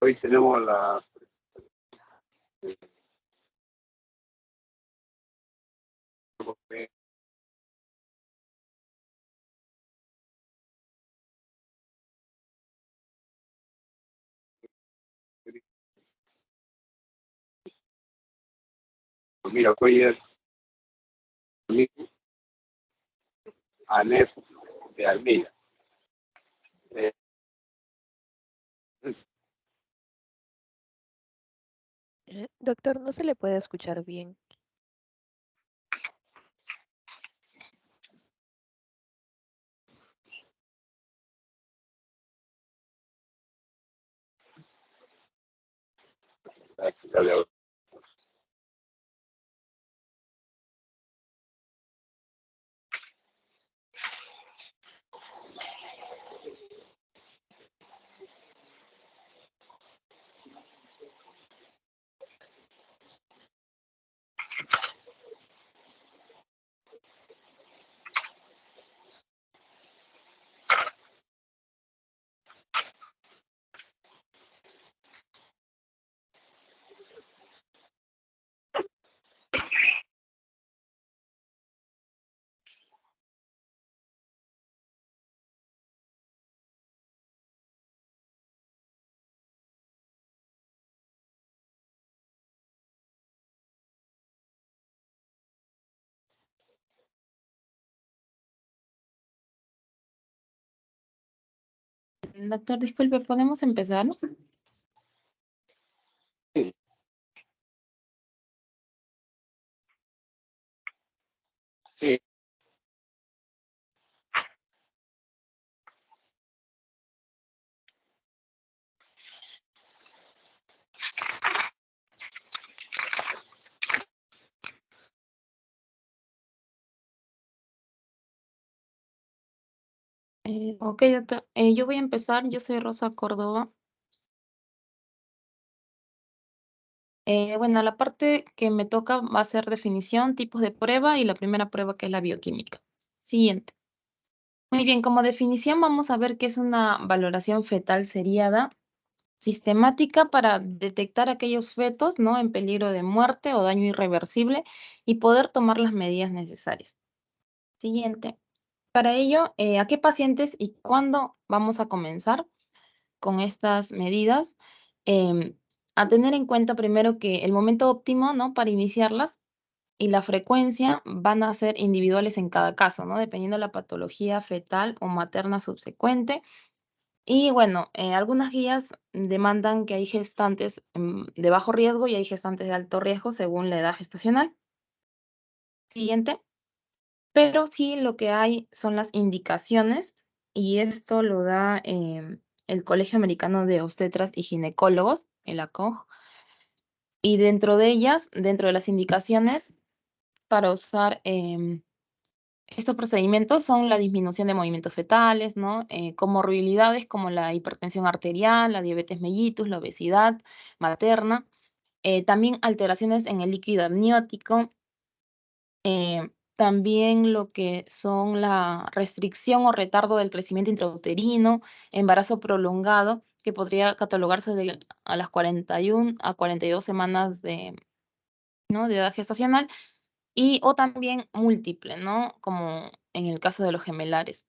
Hoy tenemos la mira, Cuellar, ANEF de Almira. Doctor, no se le puede escuchar bien. Doctor, disculpe, ¿podemos empezar? Sí. Sí. Ok, doctor, yo voy a empezar. Yo soy Rosa Córdoba. Bueno, la parte que me toca va a ser definición, tipos de prueba y la primera prueba que es la bioquímica. Siguiente. Muy bien, como definición vamos a ver qué es una valoración fetal seriada sistemática para detectar aquellos fetos, ¿no?, en peligro de muerte o daño irreversible y poder tomar las medidas necesarias. Siguiente. Para ello, ¿a qué pacientes y cuándo vamos a comenzar con estas medidas? Em, a tener en cuenta primero que el momento óptimo, ¿no?, para iniciarlas y la frecuencia van a ser individuales en cada caso, ¿no?, dependiendo de la patología fetal o materna subsecuente. Y bueno, algunas guías demandan que hay gestantes de bajo riesgo y hay gestantes de alto riesgo según la edad gestacional. Siguiente. Pero sí lo que hay son las indicaciones y esto lo da el Colegio Americano de Obstetras y Ginecólogos, el ACOG, y dentro de ellas, dentro de las indicaciones para usar estos procedimientos son la disminución de movimientos fetales, ¿no? Comorbilidades como la hipertensión arterial, la diabetes mellitus, la obesidad materna, también alteraciones en el líquido amniótico, también lo que son la restricción o retardo del crecimiento intrauterino, embarazo prolongado, que podría catalogarse a las 41 a 42 semanas ¿no?, de edad gestacional, o también múltiple, ¿no?, como en el caso de los gemelares.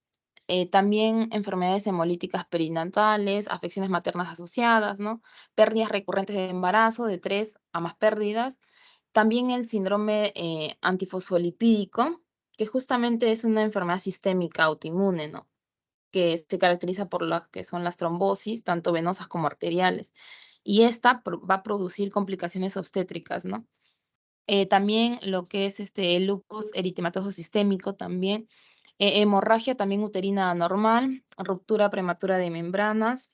También enfermedades hemolíticas perinatales, afecciones maternas asociadas, ¿no?, pérdidas recurrentes de embarazo, de 3 a más pérdidas. También el síndrome antifosfolipídico, que justamente es una enfermedad sistémica autoinmune, ¿no?, que se caracteriza por lo que son las trombosis, tanto venosas como arteriales. Y esta va a producir complicaciones obstétricas, ¿no? También lo que es el lupus eritematoso sistémico también, hemorragia también uterina anormal, ruptura prematura de membranas,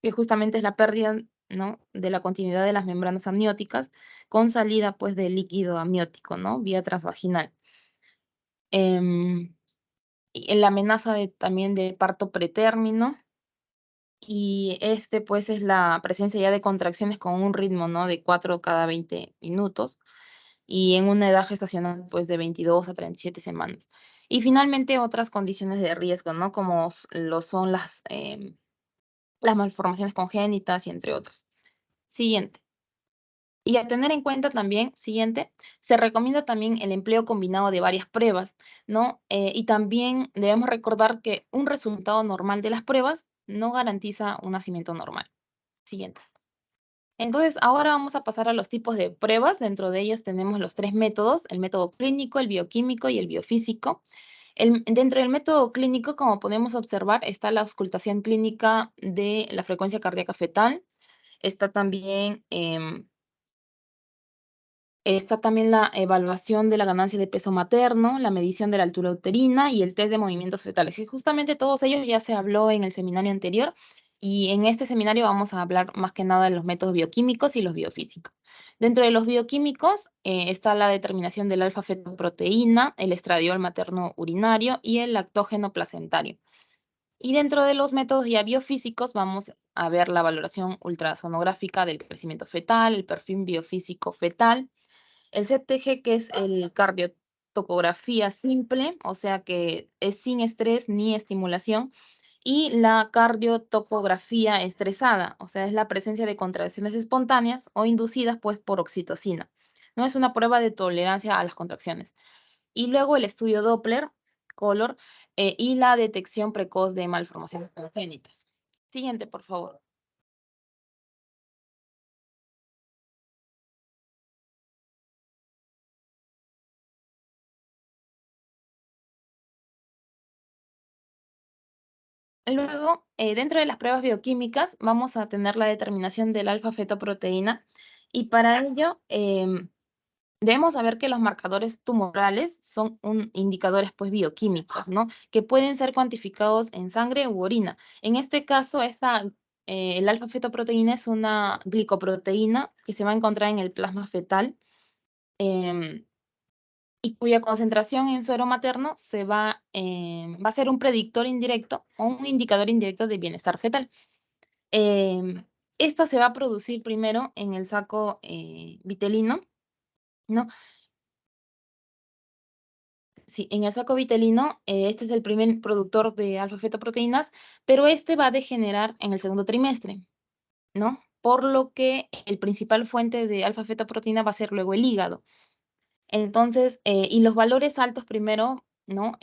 que justamente es la pérdida, ¿no?, de la continuidad de las membranas amnióticas con salida, pues, del líquido amniótico, ¿no?, vía transvaginal. Y la amenaza también de parto pretérmino, y pues, es la presencia ya de contracciones con un ritmo, ¿no?, de 4 cada 20 minutos, y en una edad gestacional, pues, de 22 a 37 semanas. Y finalmente, otras condiciones de riesgo, ¿no?, como lo son las las malformaciones congénitas y entre otros. Siguiente. Y a tener en cuenta también, siguiente, se recomienda también el empleo combinado de varias pruebas, ¿no? Y también debemos recordar que un resultado normal de las pruebas no garantiza un nacimiento normal. Siguiente. Entonces, ahora vamos a pasar a los tipos de pruebas. Dentro de ellos tenemos los 3 métodos, el método clínico, el bioquímico y el biofísico. Dentro del método clínico, como podemos observar, está la auscultación clínica de la frecuencia cardíaca fetal. Está también la evaluación de la ganancia de peso materno, la medición de la altura uterina y el test de movimientos fetales, que justamente todos ellos ya se habló en el seminario anterior, y en este seminario vamos a hablar más que nada de los métodos bioquímicos y los biofísicos. Dentro de los bioquímicos está la determinación del alfa-fetoproteína, el estradiol materno urinario y el lactógeno placentario. Y dentro de los métodos ya biofísicos vamos a ver la valoración ultrasonográfica del crecimiento fetal, el perfil biofísico fetal, el CTG, que es el cardiotocografía simple, o sea que es sin estrés ni estimulación, y la cardiotocografía estresada, o sea, es la presencia de contracciones espontáneas o inducidas pues por oxitocina. No es una prueba de tolerancia a las contracciones. Y luego el estudio Doppler, color, y la detección precoz de malformaciones congénitas. Siguiente, por favor. Luego, dentro de las pruebas bioquímicas, vamos a tener la determinación del alfa-fetoproteína, y para ello debemos saber que los marcadores tumorales son indicadores pues, bioquímicos, ¿no? Que pueden ser cuantificados en sangre u orina. En este caso, el alfa-fetoproteína es una glicoproteína que se va a encontrar en el plasma fetal. Y cuya concentración en suero materno va a ser un predictor indirecto o un indicador indirecto de bienestar fetal. Esta se va a producir primero en el saco vitelino, ¿no? Sí, en el saco vitelino, este es el primer productor de alfa-fetoproteínas, pero este va a degenerar en el segundo trimestre, ¿no? Por lo que el principal fuente de alfa-fetoproteína va a ser luego el hígado. Entonces, y los valores altos primero, ¿no?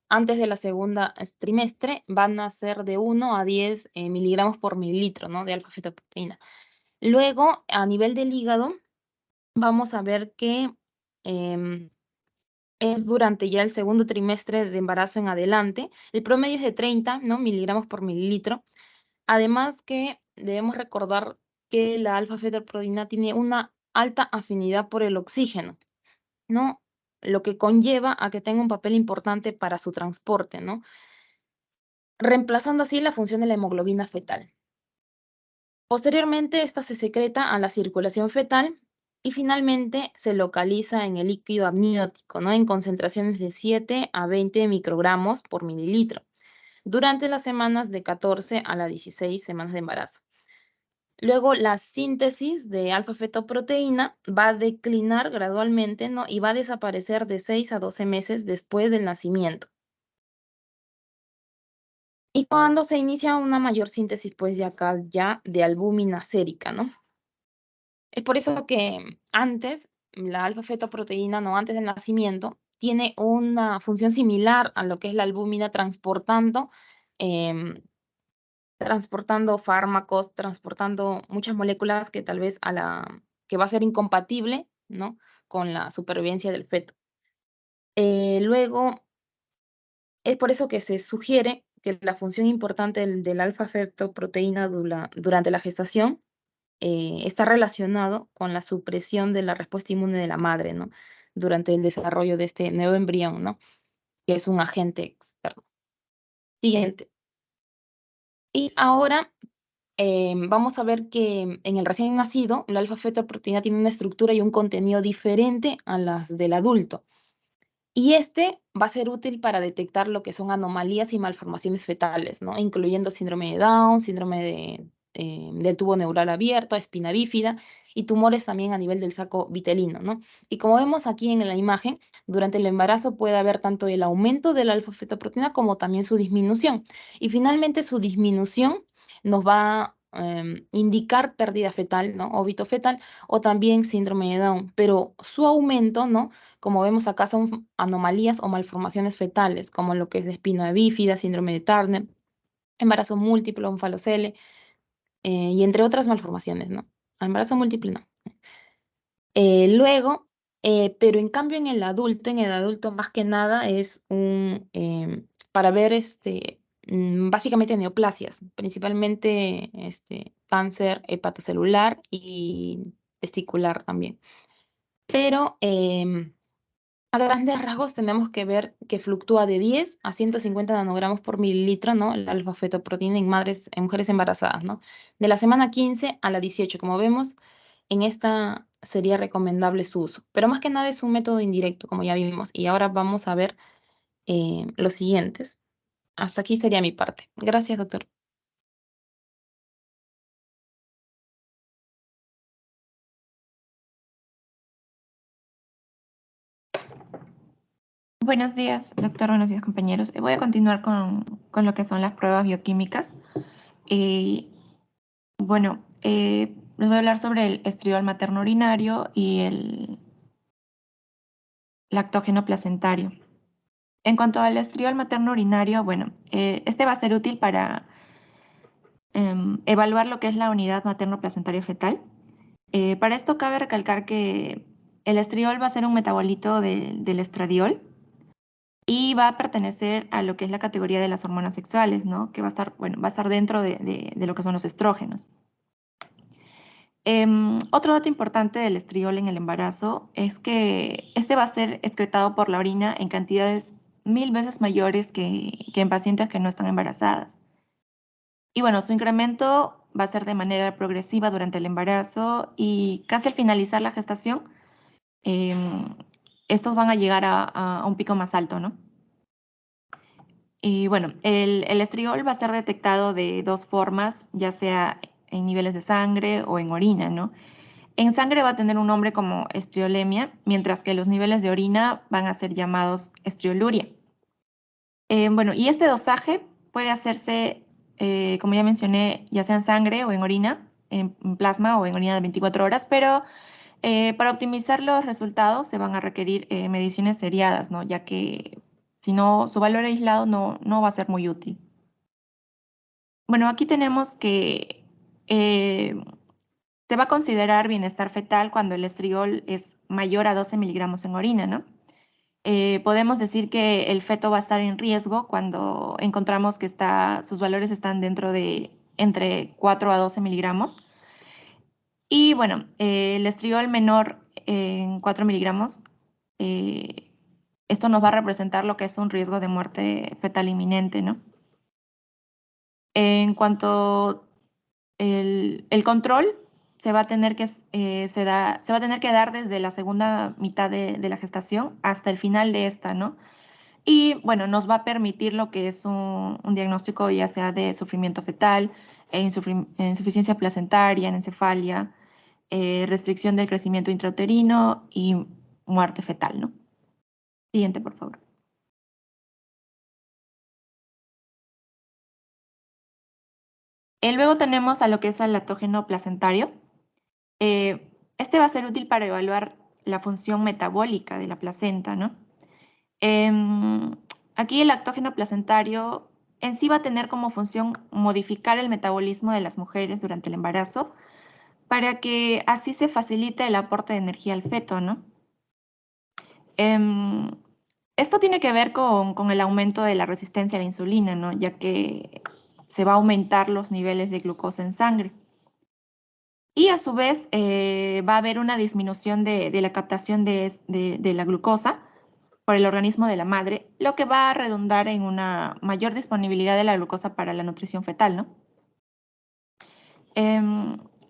Antes de la segunda trimestre van a ser de 1 a 10 miligramos por mililitro, ¿no? De alfa-fetoproteína. Luego, a nivel del hígado, vamos a ver que es durante ya el segundo trimestre de embarazo en adelante. El promedio es de 30, ¿no? Miligramos por mililitro. Además que debemos recordar que la alfa-fetoproteína tiene una alta afinidad por el oxígeno, ¿no? Lo que conlleva a que tenga un papel importante para su transporte, ¿no? Reemplazando así la función de la hemoglobina fetal. Posteriormente, esta se secreta a la circulación fetal y finalmente se localiza en el líquido amniótico, ¿no? En concentraciones de 7 a 20 microgramos por mililitro durante las semanas de 14 a las 16 semanas de embarazo. Luego, la síntesis de alfa-fetoproteína va a declinar gradualmente, ¿no? Y va a desaparecer de 6 a 12 meses después del nacimiento. Y cuando se inicia una mayor síntesis, pues ya acá ya de albúmina sérica, ¿no? Es por eso que antes, la alfa-fetoproteína, no antes del nacimiento, tiene una función similar a lo que es la albúmina em, transportando fármacos, transportando muchas moléculas que tal vez que va a ser incompatible, ¿no? Con la supervivencia del feto. Luego, es por eso que se sugiere que la función importante del alfa-fetoproteína durante la gestación está relacionado con la supresión de la respuesta inmune de la madre, ¿no? Durante el desarrollo de este nuevo embrión, ¿no? Que es un agente externo. Siguiente. Y ahora vamos a ver que en el recién nacido, la alfa-fetoproteína tiene una estructura y un contenido diferente a las del adulto. Y este va a ser útil para detectar lo que son anomalías y malformaciones fetales, ¿no? Incluyendo síndrome de Down, síndrome de del tubo neural abierto, espina bífida y tumores también a nivel del saco vitelino, ¿no? Y como vemos aquí en la imagen, durante el embarazo puede haber tanto el aumento de la alfa-fetoproteína como también su disminución. Y finalmente su disminución nos va a indicar pérdida fetal, ¿no? Óbito fetal o también síndrome de Down. Pero su aumento, ¿no? Como vemos acá, son anomalías o malformaciones fetales, como lo que es la espina bífida, síndrome de Turner, embarazo múltiple, onfalocele, y entre otras malformaciones, ¿no? Embarazo múltiple no. Luego, pero en cambio en el adulto más que nada es para ver básicamente neoplasias, principalmente cáncer hepatocelular y testicular también. Pero a grandes rasgos tenemos que ver que fluctúa de 10 a 150 nanogramos por mililitro, ¿no? La alfa-fetoproteína en mujeres embarazadas, ¿no? De la semana 15 a la 18, como vemos, en esta sería recomendable su uso. Pero más que nada es un método indirecto, como ya vimos. Y ahora vamos a ver los siguientes. Hasta aquí sería mi parte. Gracias, doctor. Buenos días, doctor. Buenos días, compañeros. Voy a continuar con lo que son las pruebas bioquímicas. Bueno, les voy a hablar sobre el estriol materno urinario y el lactógeno placentario. En cuanto al estriol materno urinario, bueno, este va a ser útil para evaluar lo que es la unidad materno-placentaria fetal. Para esto cabe recalcar que el estriol va a ser un metabolito del estradiol y va a pertenecer a lo que es la categoría de las hormonas sexuales, ¿no? Que va a estar, bueno, va a estar dentro de lo que son los estrógenos. Otro dato importante del estriol en el embarazo es que este va a ser excretado por la orina en cantidades 1000 veces mayores que en pacientes que no están embarazadas. Y bueno, su incremento va a ser de manera progresiva durante el embarazo y casi al finalizar la gestación, estos van a llegar a un pico más alto, ¿no? Y bueno, el estriol va a ser detectado de dos formas, ya sea en niveles de sangre o en orina, ¿no? En sangre va a tener un nombre como estriolemia, mientras que los niveles de orina van a ser llamados estrioluria. Bueno, y este dosaje puede hacerse, como ya mencioné, ya sea en sangre o en orina, en plasma o en orina de 24 horas, pero para optimizar los resultados se van a requerir mediciones seriadas, ¿no? Ya que si no, su valor aislado no va a ser muy útil. Bueno, aquí tenemos que se va a considerar bienestar fetal cuando el estriol es mayor a 12 miligramos en orina, ¿no? Podemos decir que el feto va a estar en riesgo cuando encontramos que sus valores están dentro de entre 4 a 12 miligramos. Y bueno, el estriol menor en 4 miligramos, esto nos va a representar lo que es un riesgo de muerte fetal inminente, ¿no? En cuanto el control se va a tener que, se va a tener que dar desde la segunda mitad de la gestación hasta el final de esta, ¿no? Y bueno, nos va a permitir lo que es un diagnóstico ya sea de sufrimiento fetal, insuficiencia placentaria, anencefalia, restricción del crecimiento intrauterino y muerte fetal, ¿no? Siguiente, por favor. Luego tenemos a lo que es el lactógeno placentario. Este va a ser útil para evaluar la función metabólica de la placenta, ¿no? Aquí el lactógeno placentario en sí va a tener como función modificar el metabolismo de las mujeres durante el embarazo para que así se facilite el aporte de energía al feto, ¿no? Esto tiene que ver con el aumento de la resistencia a la insulina, ¿no? Ya que se va a aumentar los niveles de glucosa en sangre. Y a su vez va a haber una disminución de la captación de la glucosa por el organismo de la madre, lo que va a redundar en una mayor disponibilidad de la glucosa para la nutrición fetal, ¿no?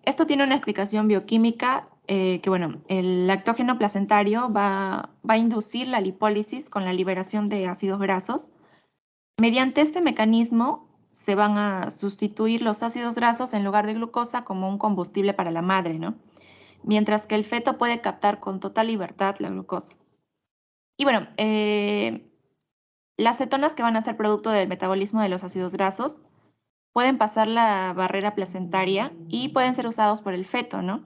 Esto tiene una explicación bioquímica que, bueno, el lactógeno placentario va a inducir la lipólisis con la liberación de ácidos grasos. Mediante este mecanismo, se van a sustituir los ácidos grasos en lugar de glucosa como un combustible para la madre, ¿no? Mientras que el feto puede captar con total libertad la glucosa. Y bueno, las cetonas que van a ser producto del metabolismo de los ácidos grasos pueden pasar la barrera placentaria y pueden ser usados por el feto, ¿no?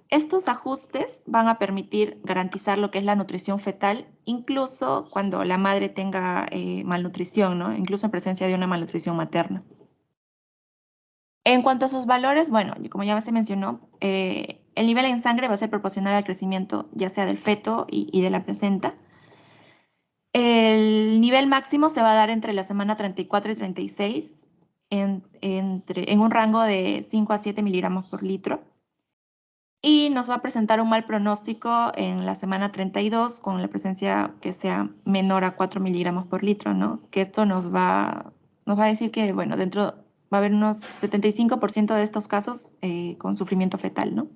Estos ajustes van a permitir garantizar lo que es la nutrición fetal, incluso cuando la madre tenga malnutrición, ¿no? Incluso en presencia de una malnutrición materna. En cuanto a sus valores, bueno, como ya se mencionó, el nivel en sangre va a ser proporcional al crecimiento ya sea del feto y de la placenta. El nivel máximo se va a dar entre la semana 34 y 36, en un rango de 5 a 7 miligramos por litro. Y nos va a presentar un mal pronóstico en la semana 32 con la presencia que sea menor a 4 miligramos por litro, ¿no? Que esto nos va a decir que, bueno, dentro va a haber unos 75% de estos casos con sufrimiento fetal, ¿no?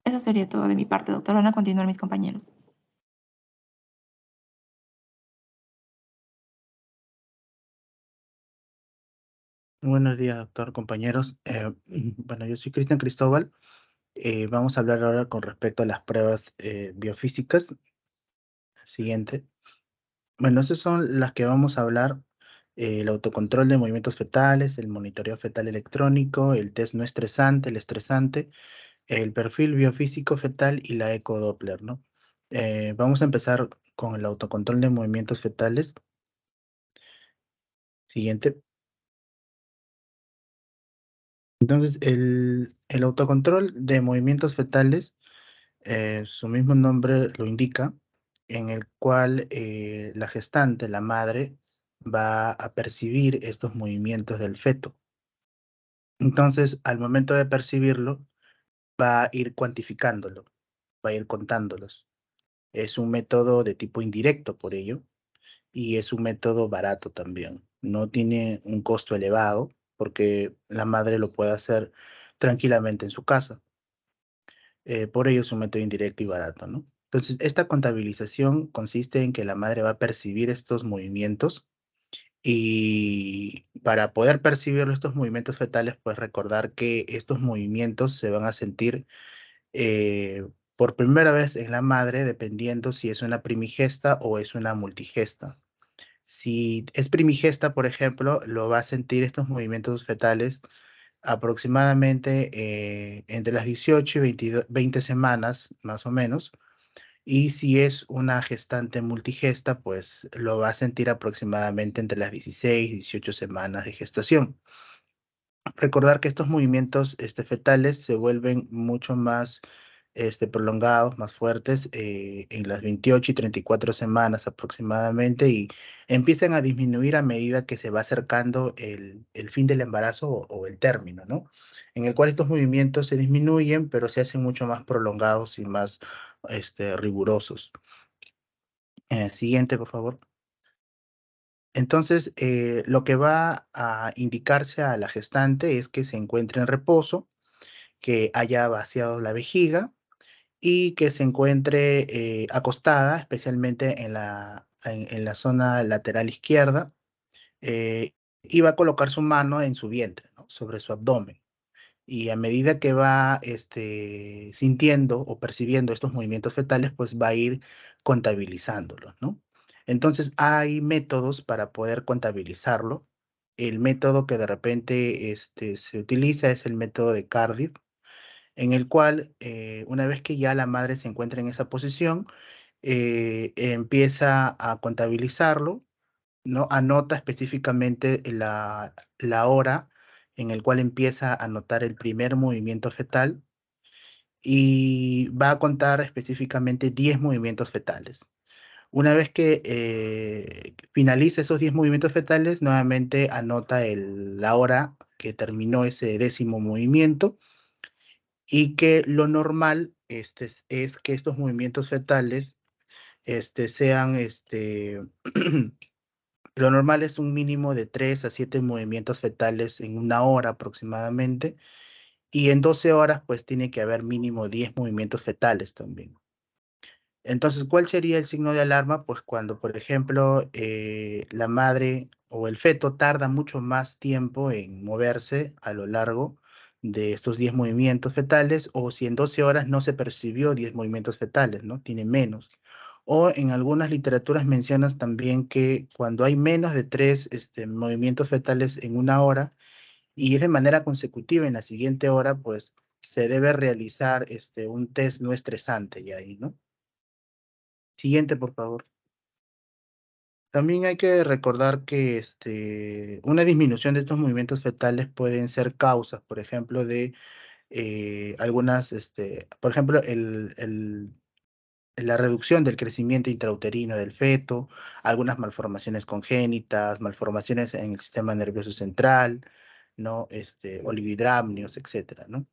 Eso sería todo de mi parte, doctor. Van a continuar mis compañeros. Buenos días, doctor, compañeros. Bueno, yo soy Cristian Cristóbal. Vamos a hablar ahora con respecto a las pruebas biofísicas. Siguiente. Bueno, esas son las que vamos a hablar. El autocontrol de movimientos fetales, el monitoreo fetal electrónico, el test no estresante, el estresante, el perfil biofísico fetal y la ecodoppler, ¿no? Vamos a empezar con el autocontrol de movimientos fetales. Siguiente. Entonces, el autocontrol de movimientos fetales, su mismo nombre lo indica, en el cual la gestante, la madre, va a percibir estos movimientos del feto. Entonces, al momento de percibirlo, va a ir cuantificándolo, va a ir contándolos. Es un método de tipo indirecto por ello, y es un método barato también. No tiene un costo elevado, porque la madre lo puede hacer tranquilamente en su casa. Por ello es un método indirecto y barato, ¿no? Entonces, esta contabilización consiste en que la madre va a percibir estos movimientos y para poder percibir estos movimientos fetales, pues recordar que estos movimientos se van a sentir por primera vez en la madre, dependiendo si es una primigesta o es una multigesta. Si es primigesta, por ejemplo, lo va a sentir estos movimientos fetales aproximadamente entre las 18 y 20 semanas, más o menos. Y si es una gestante multigesta, pues lo va a sentir aproximadamente entre las 16 y 18 semanas de gestación. Recordar que estos movimientos fetales se vuelven mucho más prolongados, más fuertes en las 28 y 34 semanas aproximadamente y empiezan a disminuir a medida que se va acercando el fin del embarazo o el término, ¿no? En el cual estos movimientos se disminuyen, pero se hacen mucho más prolongados y más rigurosos. Siguiente, por favor. Entonces, lo que va a indicarse a la gestante es que se encuentre en reposo, que haya vaciado la vejiga y que se encuentre acostada, especialmente en la zona lateral izquierda, y va a colocar su mano en su vientre, ¿no? Sobre su abdomen. Y a medida que va sintiendo o percibiendo estos movimientos fetales, pues va a ir contabilizándolos, ¿no? Entonces hay métodos para poder contabilizarlo. El método que de repente se utiliza es el método de Cardiff, en el cual una vez que ya la madre se encuentra en esa posición, empieza a contabilizarlo, ¿no? Anota específicamente la hora en el cual empieza a notar el primer movimiento fetal y va a contar específicamente 10 movimientos fetales. Una vez que finaliza esos 10 movimientos fetales, nuevamente anota la hora que terminó ese 10º movimiento y que lo normal es que estos movimientos fetales sean lo normal es un mínimo de 3 a 7 movimientos fetales en una hora aproximadamente, y en 12 horas pues tiene que haber mínimo 10 movimientos fetales también. Entonces, ¿cuál sería el signo de alarma? Pues cuando, por ejemplo, la madre o el feto tarda mucho más tiempo en moverse a lo largo de estos 10 movimientos fetales, o si en 12 horas no se percibió 10 movimientos fetales, ¿no? Tiene menos. O en algunas literaturas mencionas también que cuando hay menos de 3 movimientos fetales en una hora, y es de manera consecutiva en la siguiente hora, pues se debe realizar un test no estresante y ahí, ¿no? Siguiente, por favor. También hay que recordar que una disminución de estos movimientos fetales pueden ser causas, por ejemplo, de algunas, por ejemplo, la reducción del crecimiento intrauterino del feto, algunas malformaciones congénitas, malformaciones en el sistema nervioso central, ¿no? Olividramnios, etcétera, ¿no?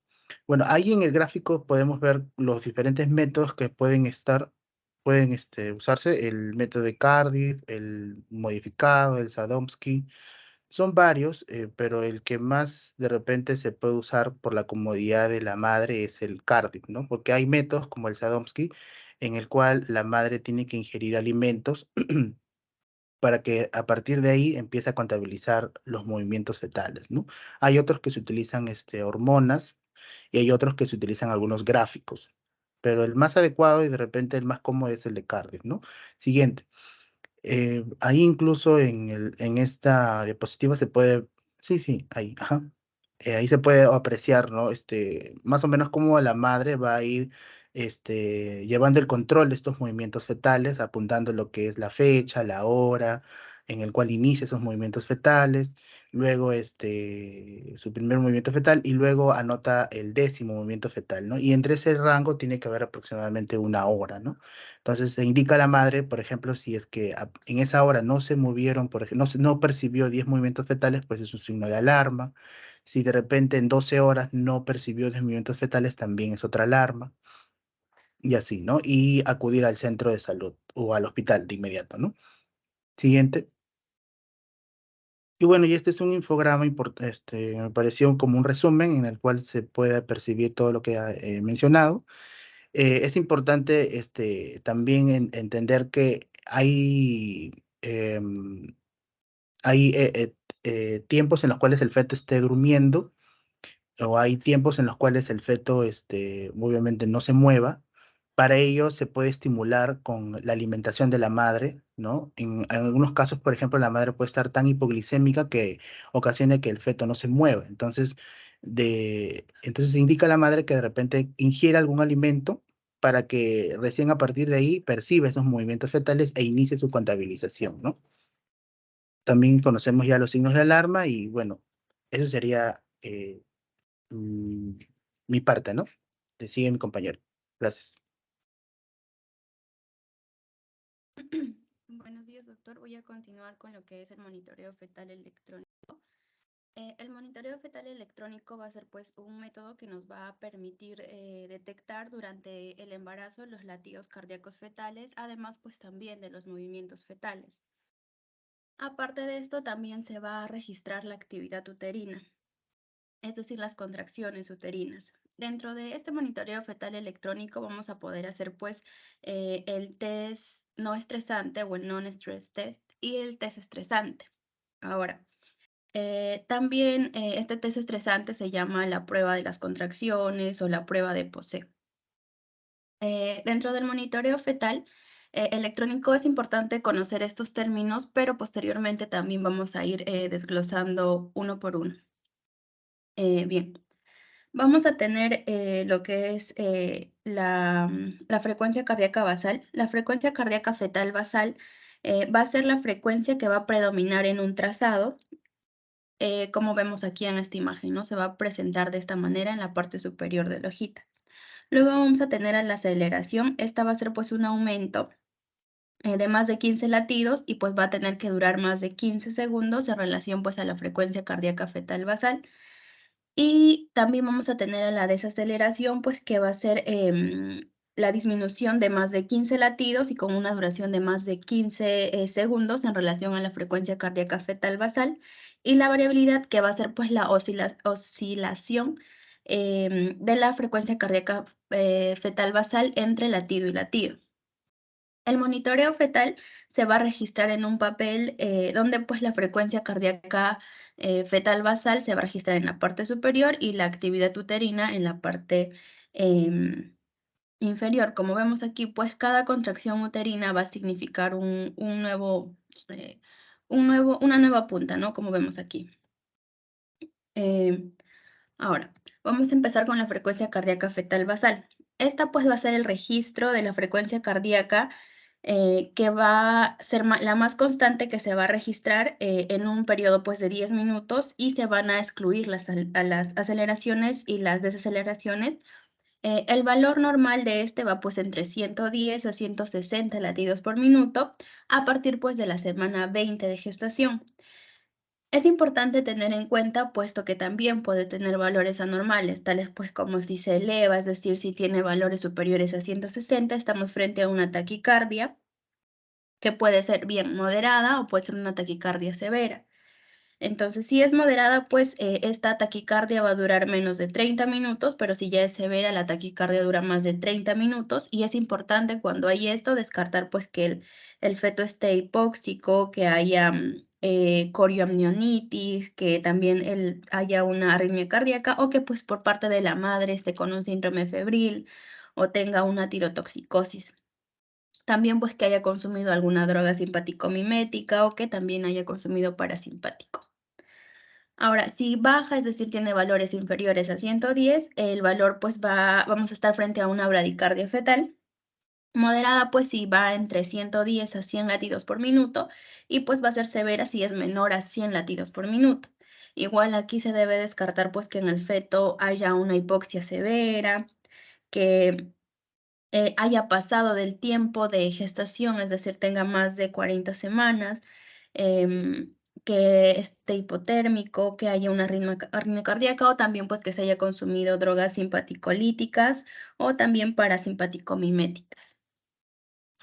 Bueno, ahí en el gráfico podemos ver los diferentes métodos que pueden usarse, el método de Cardiff, el modificado, el Sadomsky. Son varios, pero el que más de repente se puede usar por la comodidad de la madre es el Cardiff, ¿no? Porque hay métodos como el Sadomsky en el cual la madre tiene que ingerir alimentos para que a partir de ahí empiece a contabilizar los movimientos fetales, ¿no? Hay otros que se utilizan hormonas y hay otros que se utilizan algunos gráficos, pero el más adecuado y de repente el más cómodo es el de Cardiff, ¿no? Siguiente. Ahí incluso en esta diapositiva se puede, sí, ahí, ajá. Ahí se puede apreciar, ¿no? Más o menos cómo la madre va a ir llevando el control de estos movimientos fetales, apuntando lo que es la fecha, la hora en el cual inicia esos movimientos fetales, luego su primer movimiento fetal y luego anota el 10º movimiento fetal, ¿no? Y entre ese rango tiene que haber aproximadamente una hora, ¿no? Entonces se indica a la madre, por ejemplo, si es que en esa hora no se movieron, por ejemplo, no percibió 10 movimientos fetales, pues es un signo de alarma. Si de repente en 12 horas no percibió 10 movimientos fetales, también es otra alarma. Y así, ¿no? Y acudir al centro de salud o al hospital de inmediato, ¿no? Siguiente. Y bueno, y este es un infograma, me pareció como un resumen en el cual se puede percibir todo lo que he mencionado. Es importante también entender que hay tiempos en los cuales el feto esté durmiendo, o hay tiempos en los cuales el feto obviamente no se mueva. Para ello se puede estimular con la alimentación de la madre, ¿no? En algunos casos, por ejemplo, la madre puede estar tan hipoglicémica que ocasiona que el feto no se mueva. Entonces se indica a la madre que de repente ingiera algún alimento para que recién a partir de ahí perciba esos movimientos fetales e inicie su contabilización, ¿no? También conocemos ya los signos de alarma y bueno, eso sería mm, mi parte, ¿no? Te sigue mi compañero. Gracias. Buenos días, doctor. Voy a continuar con lo que es el monitoreo fetal electrónico. El monitoreo fetal electrónico va a ser pues un método que nos va a permitir detectar durante el embarazo los latidos cardíacos fetales, además pues también de los movimientos fetales. Aparte de esto, también se va a registrar la actividad uterina, es decir, las contracciones uterinas. Dentro de este monitoreo fetal electrónico vamos a poder hacer pues el test no estresante o el non-stress test y el test estresante. Ahora, también este test estresante se llama la prueba de las contracciones o la prueba de Posey. Dentro del monitoreo fetal electrónico es importante conocer estos términos, pero posteriormente también vamos a ir desglosando uno por uno. Bien, vamos a tener lo que es la frecuencia cardíaca basal. La frecuencia cardíaca fetal basal va a ser la frecuencia que va a predominar en un trazado, como vemos aquí en esta imagen, ¿no? Se va a presentar de esta manera en la parte superior de la hojita. Luego vamos a tener a la aceleración. Esta va a ser pues un aumento de más de 15 latidos y pues va a tener que durar más de 15 segundos en relación pues a la frecuencia cardíaca fetal basal. Y también vamos a tener a la desaceleración, pues que va a ser la disminución de más de 15 latidos y con una duración de más de 15 segundos en relación a la frecuencia cardíaca fetal basal. Y la variabilidad que va a ser pues la oscilación de la frecuencia cardíaca fetal basal entre latido y latido. El monitoreo fetal se va a registrar en un papel donde pues la frecuencia cardíaca fetal basal se va a registrar en la parte superior y la actividad uterina en la parte inferior. Como vemos aquí, pues cada contracción uterina va a significar una nueva punta, ¿no? Como vemos aquí. Ahora, vamos a empezar con la frecuencia cardíaca fetal basal. Esta pues va a ser el registro de la frecuencia cardíaca que va a ser la más constante que se va a registrar en un periodo pues de 10 minutos y se van a excluir las aceleraciones y las desaceleraciones. El valor normal de este va pues entre 110 a 160 latidos por minuto a partir pues de la semana 20 de gestación. Es importante tener en cuenta, puesto que también puede tener valores anormales, tales pues como si se eleva, es decir, si tiene valores superiores a 160, estamos frente a una taquicardia, que puede ser bien moderada o puede ser una taquicardia severa. Entonces, si es moderada, pues esta taquicardia va a durar menos de 30 minutos, pero si ya es severa, la taquicardia dura más de 30 minutos y es importante cuando hay esto descartar pues que el feto esté hipóxico, que haya corioamnionitis, que también haya una arritmia cardíaca o que pues por parte de la madre esté con un síndrome febril o tenga una tirotoxicosis. También pues que haya consumido alguna droga simpático-mimética o que también haya consumido parasimpático. Ahora, si baja, es decir, tiene valores inferiores a 110, el valor pues vamos a estar frente a una bradicardia fetal. Moderada pues si va entre 110 a 100 latidos por minuto y pues va a ser severa si es menor a 100 latidos por minuto. Igual aquí se debe descartar pues que en el feto haya una hipoxia severa, que haya pasado del tiempo de gestación, es decir, tenga más de 40 semanas, que esté hipotérmico, que haya una arritmia cardíaca o también pues que se haya consumido drogas simpaticolíticas o también parasimpaticomiméticas.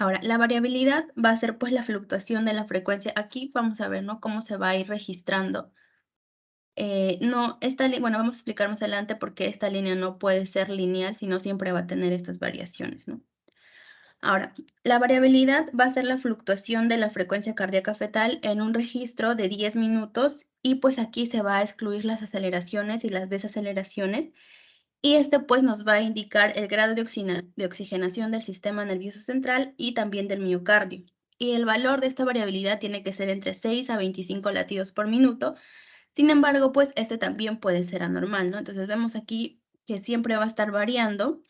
Ahora, la variabilidad va a ser pues la fluctuación de la frecuencia. Aquí vamos a ver, ¿no? Cómo se va a ir registrando. Bueno, vamos a explicar más adelante por qué esta línea no puede ser lineal, sino siempre va a tener estas variaciones, ¿no? Ahora, la variabilidad va a ser la fluctuación de la frecuencia cardíaca fetal en un registro de 10 minutos y pues aquí se va a excluir las aceleraciones y las desaceleraciones y este pues nos va a indicar el grado de oxigenación del sistema nervioso central y también del miocardio. Y el valor de esta variabilidad tiene que ser entre 6 a 25 latidos por minuto. Sin embargo, pues este también puede ser anormal, ¿no? Entonces vemos aquí que siempre va a estar variando.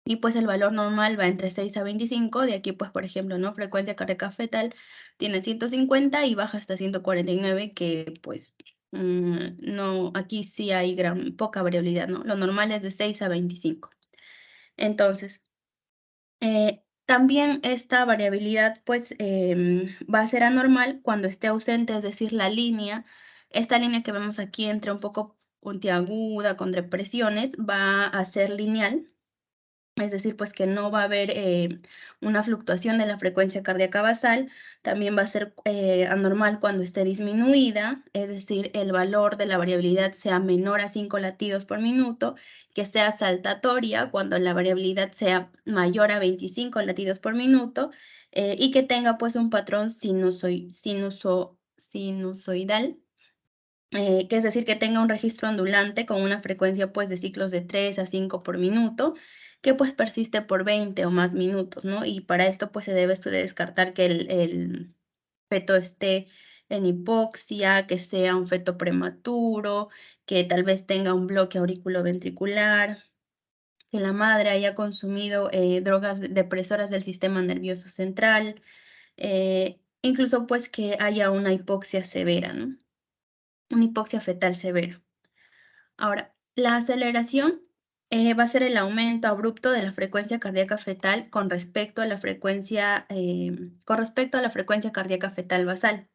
Y pues el valor normal va entre 6 a 25, de aquí pues por ejemplo, ¿no? Frecuencia cardíaca fetal tiene 150 y baja hasta 149, que pues no, aquí sí hay poca variabilidad, ¿no? Lo normal es de 6 a 25. Entonces, también esta variabilidad pues va a ser anormal cuando esté ausente, es decir, esta línea que vemos aquí entre un poco puntiaguda, con depresiones, va a ser lineal. Es decir, pues que no va a haber una fluctuación de la frecuencia cardíaca basal. También va a ser anormal cuando esté disminuida, es decir, el valor de la variabilidad sea menor a 5 latidos por minuto, que sea saltatoria cuando la variabilidad sea mayor a 25 latidos por minuto y que tenga pues un patrón sinusoidal. Que es decir, que tenga un registro ondulante con una frecuencia pues de ciclos de 3 a 5 por minuto, que pues persiste por 20 o más minutos, ¿no? Y para esto pues se debe descartar que el feto esté en hipoxia, que sea un feto prematuro, que tal vez tenga un bloque auriculoventricular, que la madre haya consumido drogas depresoras del sistema nervioso central, incluso pues que haya una hipoxia severa, ¿no? Una hipoxia fetal severa. Ahora, la aceleración va a ser el aumento abrupto de la frecuencia cardíaca fetal con respecto a la frecuencia cardíaca fetal basal.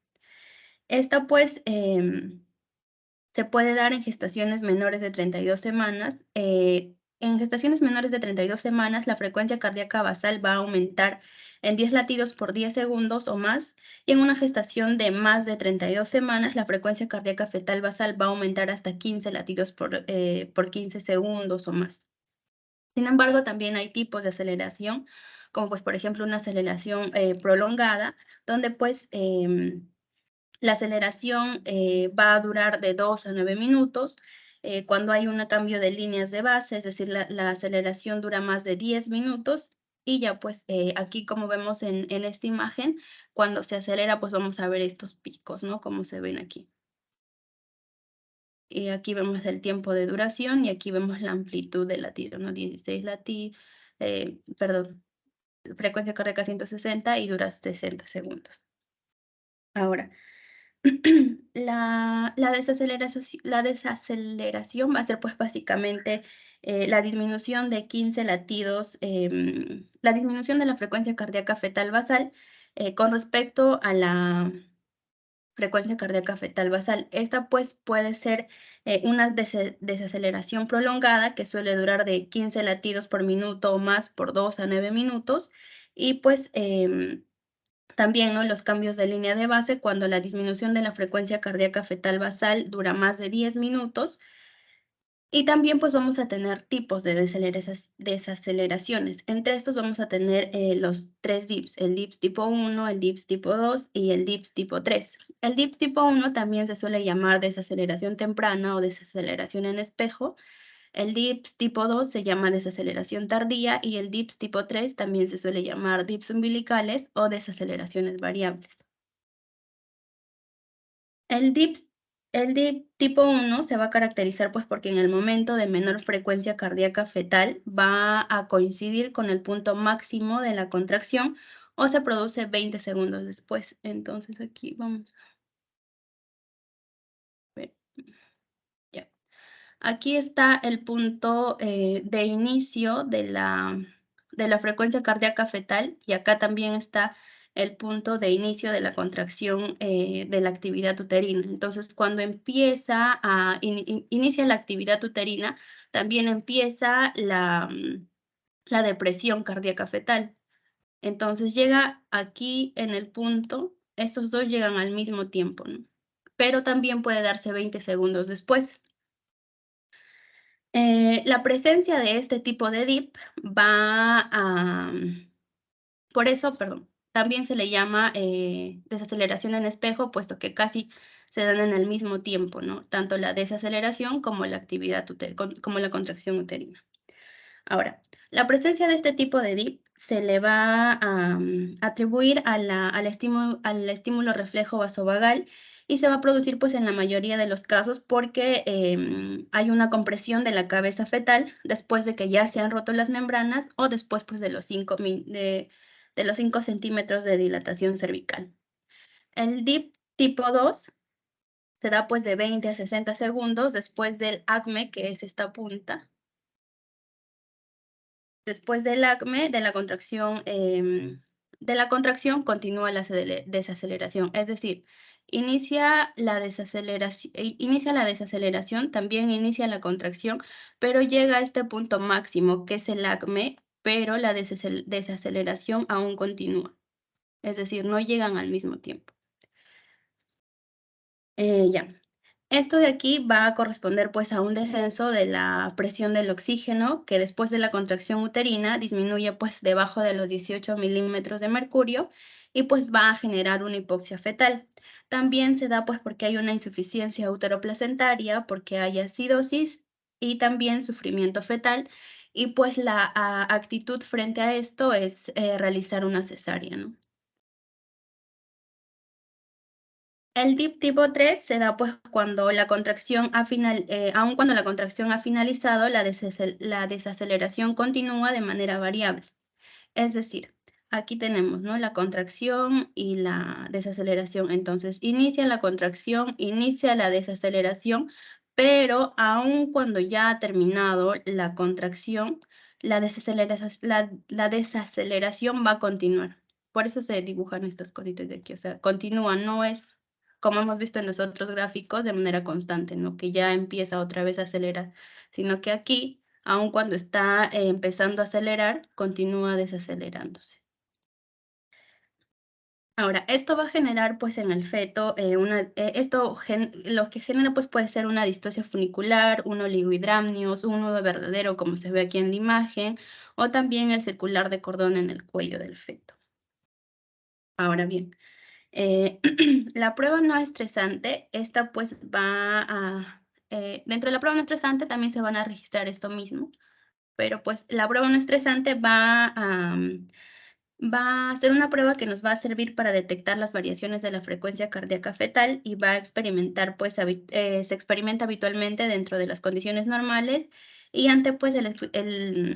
Esta pues se puede dar en gestaciones menores de 32 semanas. En gestaciones menores de 32 semanas, la frecuencia cardíaca basal va a aumentar en 10 latidos por 10 segundos o más, y en una gestación de más de 32 semanas, la frecuencia cardíaca fetal basal va a aumentar hasta 15 latidos por 15 segundos o más. Sin embargo, también hay tipos de aceleración, como pues por ejemplo una aceleración prolongada, donde pues la aceleración va a durar de 2 a 9 minutos. Cuando hay un cambio de líneas de base, es decir, la aceleración dura más de 10 minutos. Y ya pues aquí como vemos en esta imagen, cuando se acelera pues vamos a ver estos picos, ¿no? Como se ven aquí. Y aquí vemos el tiempo de duración y aquí vemos la amplitud del latido, ¿no? 16 latidos, perdón, frecuencia cardíaca 160 y dura 60 segundos. Ahora, la desaceleración va a ser pues básicamente la disminución de 15 latidos, la disminución de la frecuencia cardíaca fetal basal con respecto a la frecuencia cardíaca fetal basal. Esta pues puede ser una desaceleración prolongada que suele durar de 15 latidos por minuto o más por 2 a 9 minutos y pues también, ¿no?, los cambios de línea de base cuando la disminución de la frecuencia cardíaca fetal basal dura más de 10 minutos. Y también pues vamos a tener tipos de desaceleraciones. Entre estos vamos a tener los 3 DIPS, el DIPS tipo 1, el DIPS tipo 2 y el DIPS tipo 3. El DIPS tipo 1 también se suele llamar desaceleración temprana o desaceleración en espejo. El DIPS tipo 2 se llama desaceleración tardía y el DIPS tipo 3 también se suele llamar DIPS umbilicales o desaceleraciones variables. El DIP tipo 1 se va a caracterizar pues porque en el momento de menor frecuencia cardíaca fetal va a coincidir con el punto máximo de la contracción o se produce 20 segundos después. Entonces aquí vamos a ver. Ya. Aquí está el punto de inicio de la frecuencia cardíaca fetal y acá también está el punto de inicio de la contracción de la actividad uterina. Entonces, cuando inicia la actividad uterina, también empieza la depresión cardíaca fetal. Entonces, llega aquí en el punto, estos dos llegan al mismo tiempo, ¿no? Pero también puede darse 20 segundos después. La presencia de este tipo de DIP va a... Por eso, perdón, también se le llama desaceleración en espejo, puesto que casi se dan en el mismo tiempo, ¿no? Tanto la desaceleración como la actividad como la contracción uterina. Ahora, la presencia de este tipo de DIP se le va a atribuir al estímulo reflejo vasovagal y se va a producir pues en la mayoría de los casos porque hay una compresión de la cabeza fetal después de que ya se han roto las membranas o después pues de los 5 centímetros de dilatación cervical. El DIP tipo 2 se da pues de 20 a 60 segundos después del ACME, que es esta punta. Después del ACME, de la contracción continúa la desaceleración, es decir, inicia la desaceleración, también inicia la contracción, pero llega a este punto máximo que es el ACME, pero la desaceleración aún continúa, es decir, no llegan al mismo tiempo. Ya. Esto de aquí va a corresponder pues a un descenso de la presión del oxígeno que después de la contracción uterina disminuye pues debajo de los 18 milímetros de mercurio y pues va a generar una hipoxia fetal. También se da pues porque hay una insuficiencia uteroplacentaria, porque hay acidosis y también sufrimiento fetal y pues la actitud frente a esto es realizar una cesárea, ¿no? El DIP tipo 3 se da pues cuando la contracción aun cuando la contracción ha finalizado, la desaceleración continúa de manera variable. Es decir, aquí tenemos, ¿no?, la contracción y la desaceleración. Entonces, inicia la contracción, inicia la desaceleración, pero aun cuando ya ha terminado la contracción, la desaceleración va a continuar. Por eso se dibujan estas cositas de aquí, o sea, continúa, no es como hemos visto en los otros gráficos de manera constante, ¿no?, que ya empieza otra vez a acelerar, sino que aquí, aun cuando está empezando a acelerar, continúa desacelerándose. Ahora, esto va a generar pues en el feto, lo que genera pues puede ser una distocia funicular, un oligohidramnios, un nudo verdadero como se ve aquí en la imagen, o también el circular de cordón en el cuello del feto. Ahora bien, la prueba no estresante, esta pues dentro de la prueba no estresante también se van a registrar esto mismo, pero pues la prueba no estresante va a ser una prueba que nos va a servir para detectar las variaciones de la frecuencia cardíaca fetal y va a experimentar, pues se experimenta habitualmente dentro de las condiciones normales y ante pues el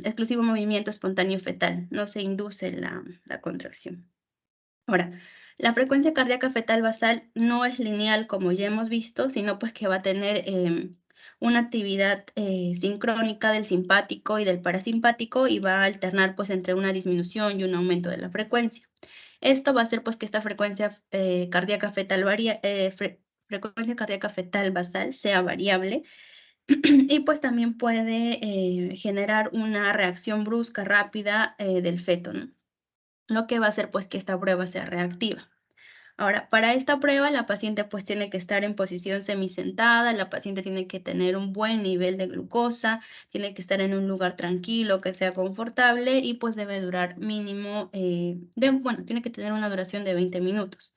exclusivo movimiento espontáneo fetal, no se induce la contracción. Ahora, la frecuencia cardíaca fetal basal no es lineal como ya hemos visto, sino pues que va a tener una actividad sincrónica del simpático y del parasimpático y va a alternar pues entre una disminución y un aumento de la frecuencia. Esto va a hacer pues que esta frecuencia cardíaca fetal frecuencia cardíaca fetal basal sea variable y pues también puede generar una reacción brusca rápida del feto, ¿no? Lo que va a hacer pues que esta prueba sea reactiva. Ahora, para esta prueba la paciente pues tiene que estar en posición semisentada, la paciente tiene que tener un buen nivel de glucosa, tiene que estar en un lugar tranquilo, que sea confortable y pues debe durar mínimo, tiene que tener una duración de 20 minutos.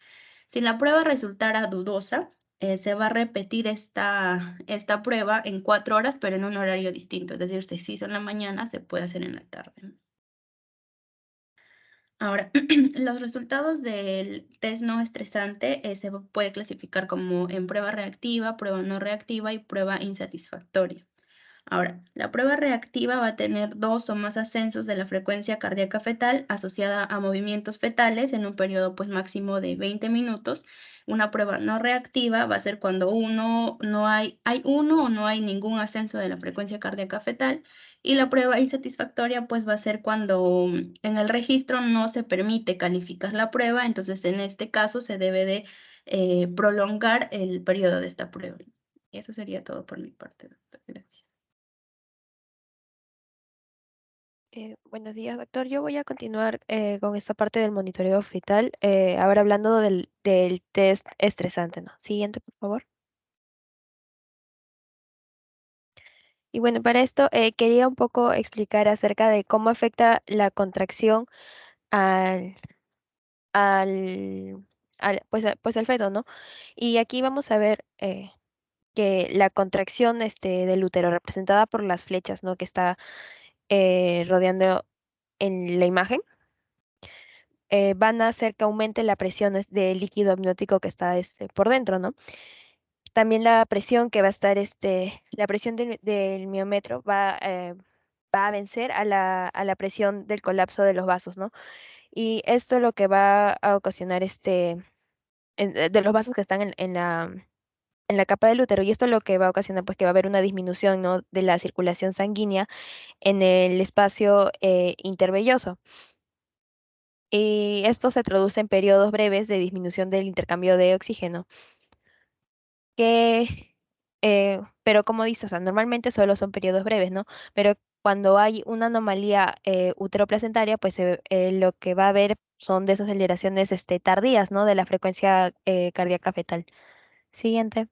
Si la prueba resultara dudosa, se va a repetir esta prueba en 4 horas, pero en un horario distinto. Es decir, si se hizo en la mañana, se puede hacer en la tarde, ¿no? Ahora, los resultados del test no estresante se puede clasificar como en prueba reactiva, prueba no reactiva y prueba insatisfactoria. Ahora, la prueba reactiva va a tener 2 o más ascensos de la frecuencia cardíaca fetal asociada a movimientos fetales en un periodo pues máximo de 20 minutos. Una prueba no reactiva va a ser cuando hay uno o no hay ningún ascenso de la frecuencia cardíaca fetal. Y la prueba insatisfactoria pues va a ser cuando en el registro no se permite calificar la prueba, entonces en este caso se debe de prolongar el periodo de esta prueba. Y eso sería todo por mi parte, doctor. Gracias. Buenos días, doctor. Yo voy a continuar con esta parte del monitoreo fetal, ahora hablando del test estresante, ¿no? Siguiente, por favor. Y bueno, para esto quería un poco explicar acerca de cómo afecta la contracción al, pues al feto, ¿no? Y aquí vamos a ver que la contracción del útero representada por las flechas, ¿no? Que está rodeando en la imagen, van a hacer que aumente la presión del líquido amniótico que está por dentro, ¿no? También la presión que va a estar, la presión del miómetro va a vencer a la presión del colapso de los vasos, ¿no? Y esto lo que va a ocasionar de los vasos que están en la capa del útero, y esto lo que va a ocasionar pues que va a haber una disminución, ¿no? De la circulación sanguínea en el espacio intervelloso. Y esto se traduce en periodos breves de disminución del intercambio de oxígeno, pero como dices, o sea, normalmente solo son periodos breves, ¿no? Pero cuando hay una anomalía uteroplacentaria, pues lo que va a haber son desaceleraciones tardías, ¿no? De la frecuencia cardíaca fetal. Siguiente.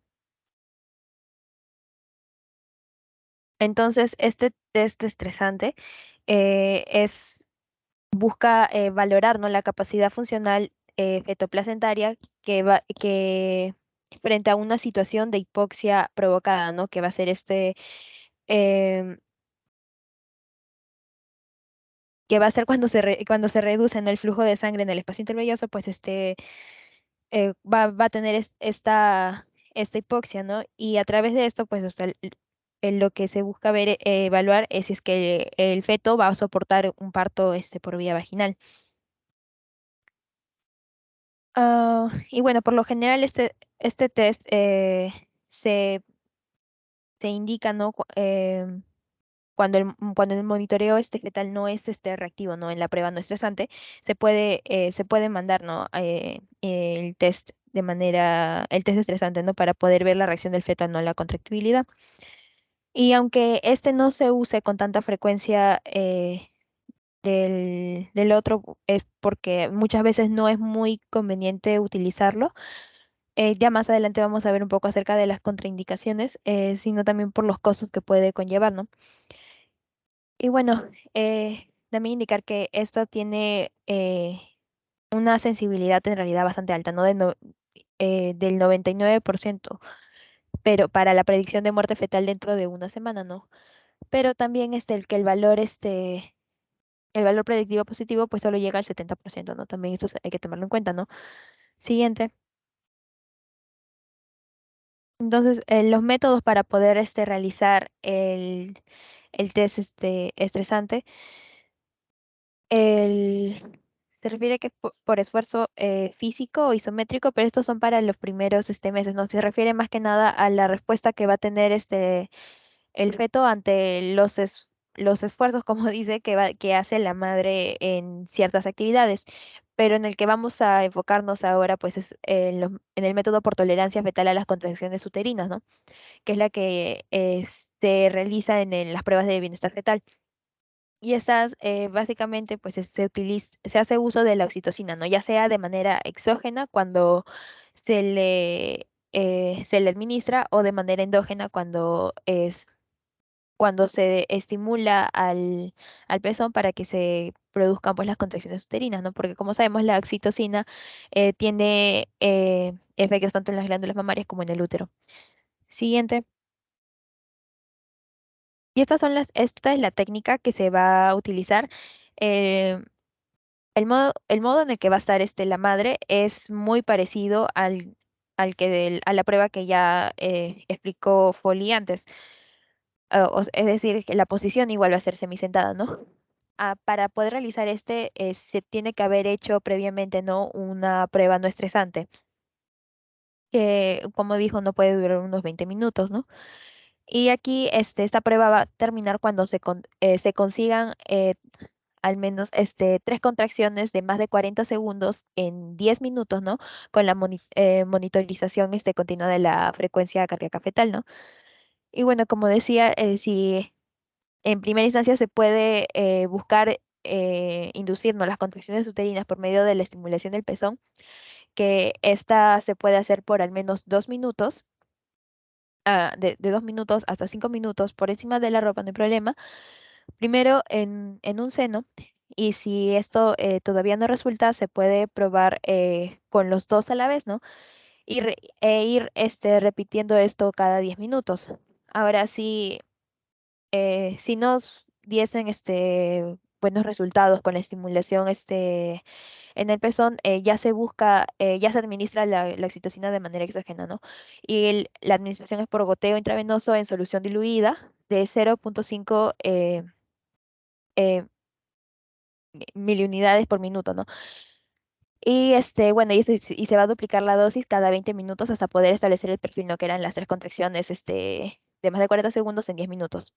Entonces, este test estresante busca valorar, ¿no? La capacidad funcional fetoplacentaria que frente a una situación de hipoxia provocada, ¿no? Que va a ser em, que va a ser cuando se reduce, ¿no? El flujo de sangre en el espacio intervelloso, pues va a tener esta hipoxia, ¿no? Y a través de esto, pues, o sea, lo que se busca ver, evaluar es si es que el feto va a soportar un parto por vía vaginal. Y bueno, por lo general este test se indica, ¿no? Cuando el monitoreo fetal no es reactivo, ¿no? En la prueba no estresante, se puede mandar, ¿no? El test estresante, ¿no? Para poder ver la reacción del feto, ¿no? La contractibilidad. Y aunque este no se use con tanta frecuencia del otro es porque muchas veces no es muy conveniente utilizarlo. Ya más adelante vamos a ver un poco acerca de las contraindicaciones, sino también por los costos que puede conllevar, ¿no? Y bueno, también indicar que esta tiene una sensibilidad en realidad bastante alta, ¿no? Del 99%, pero para la predicción de muerte fetal dentro de una semana, ¿no? Pero también el valor predictivo positivo pues solo llega al 70%, ¿no? También eso hay que tomarlo en cuenta, ¿no? Siguiente. Entonces, los métodos para poder realizar el test estresante, se refiere que es por esfuerzo físico o isométrico, pero estos son para los primeros meses, ¿no? Se refiere más que nada a la respuesta que va a tener el feto ante los esfuerzos, como dice, que hace la madre en ciertas actividades. Pero en el que vamos a enfocarnos ahora, pues es en el método por tolerancia fetal a las contracciones uterinas, ¿no? Que es la que se realiza en las pruebas de bienestar fetal. Y estas básicamente pues se hace uso de la oxitocina, ¿no? Ya sea de manera exógena cuando se le administra o de manera endógena cuando se estimula al pezón para que se produzcan pues las contracciones uterinas, ¿no? Porque como sabemos la oxitocina tiene efectos tanto en las glándulas mamarias como en el útero. Siguiente. Y esta es la técnica que se va a utilizar. Eh, el modo en el que va a estar la madre es muy parecido a la prueba que ya explicó Foley antes. Es decir, que la posición igual va a ser semisentada, ¿no? Para poder realizar se tiene que haber hecho previamente, ¿no? Una prueba no estresante, que como dijo, no puede durar unos 20 minutos, ¿no? Y aquí esta prueba va a terminar cuando se consigan al menos tres contracciones de más de 40 segundos en 10 minutos, ¿no? Con la monitorización continua de la frecuencia cardíaca fetal, ¿no? Y bueno, como decía, si en primera instancia se puede buscar inducir, ¿no? Las contracciones uterinas por medio de la estimulación del pezón, que esta se puede hacer por al menos 2 minutos, de 2 minutos hasta 5 minutos por encima de la ropa, no hay problema. Primero en un seno, y si esto todavía no resulta, se puede probar con los dos a la vez, ¿no? Ir repitiendo esto cada 10 minutos. Ahora, si nos diesen buenos resultados con la estimulación en el pezón, ya se administra la oxitocina de manera exógena, ¿no? Y la administración es por goteo intravenoso en solución diluida de 0.5 eh, miliunidades por minuto, ¿no? Y bueno, y se va a duplicar la dosis cada 20 minutos hasta poder establecer el perfil, ¿no? Que eran las tres contracciones de más de 40 segundos en 10 minutos.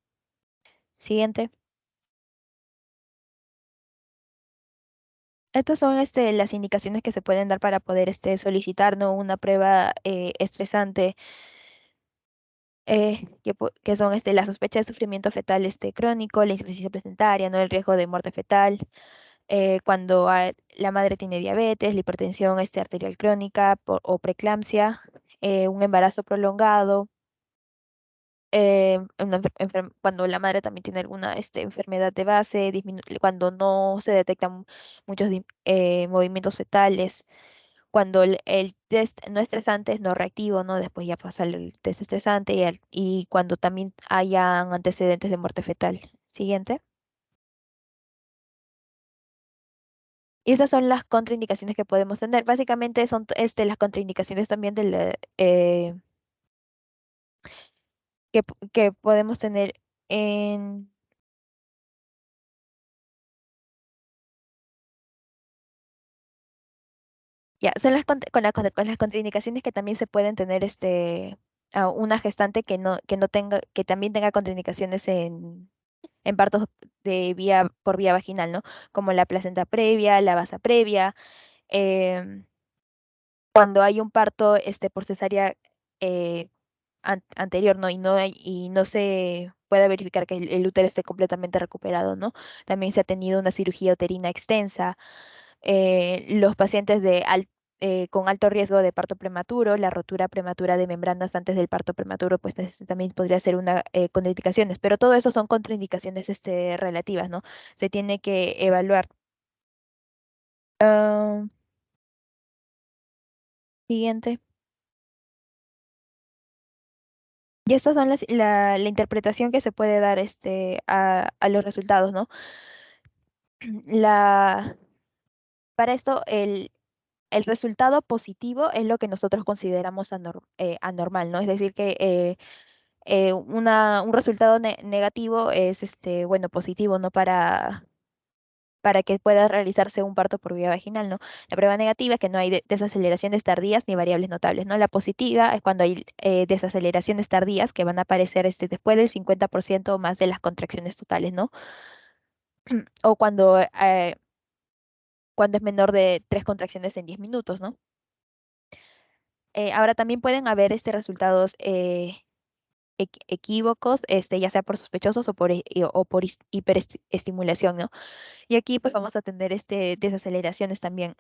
Siguiente. Estas son las indicaciones que se pueden dar para poder solicitar, ¿no? Una prueba estresante, que son la sospecha de sufrimiento fetal crónico, la insuficiencia placentaria, ¿no? El riesgo de muerte fetal, cuando la madre tiene diabetes, la hipertensión arterial crónica o preeclampsia, un embarazo prolongado, cuando la madre también tiene alguna enfermedad de base, cuando no se detectan muchos movimientos fetales, cuando el test no estresante es no reactivo, ¿no? Después ya pasa el test estresante y cuando también hayan antecedentes de muerte fetal. Siguiente. Y esas son las contraindicaciones que podemos tener. Básicamente son las contraindicaciones también que podemos tener en... Ya, son con las contraindicaciones que también se pueden tener a una gestante que también tenga contraindicaciones en partos por vía vaginal, ¿no? Como la placenta previa, la basa previa, em, cuando hay un parto por cesárea eh, anterior, ¿no? Y no se pueda verificar que el útero esté completamente recuperado, ¿no? También se ha tenido una cirugía uterina extensa. Los pacientes con alto riesgo de parto prematuro, la rotura prematura de membranas antes del parto prematuro, pues también podría ser una contraindicaciones, pero todo eso son contraindicaciones relativas, ¿no? Se tiene que evaluar. Ah, siguiente. Y estas son la interpretación que se puede dar a los resultados, ¿no? La, para esto, el resultado positivo es lo que nosotros consideramos anormal, ¿no? Es decir, que un resultado negativo es, bueno, positivo, ¿no? Para que pueda realizarse un parto por vía vaginal, ¿no? La prueba negativa es que no hay desaceleraciones tardías ni variables notables, ¿no? La positiva es cuando hay desaceleraciones tardías que van a aparecer después del 50% o más de las contracciones totales, ¿no? O cuando es menor de 3 contracciones en 10 minutos, ¿no? Ahora también pueden haber resultados equívocos, ya sea por sospechosos o por hiperestimulación, ¿no? Y aquí pues vamos a tener desaceleraciones también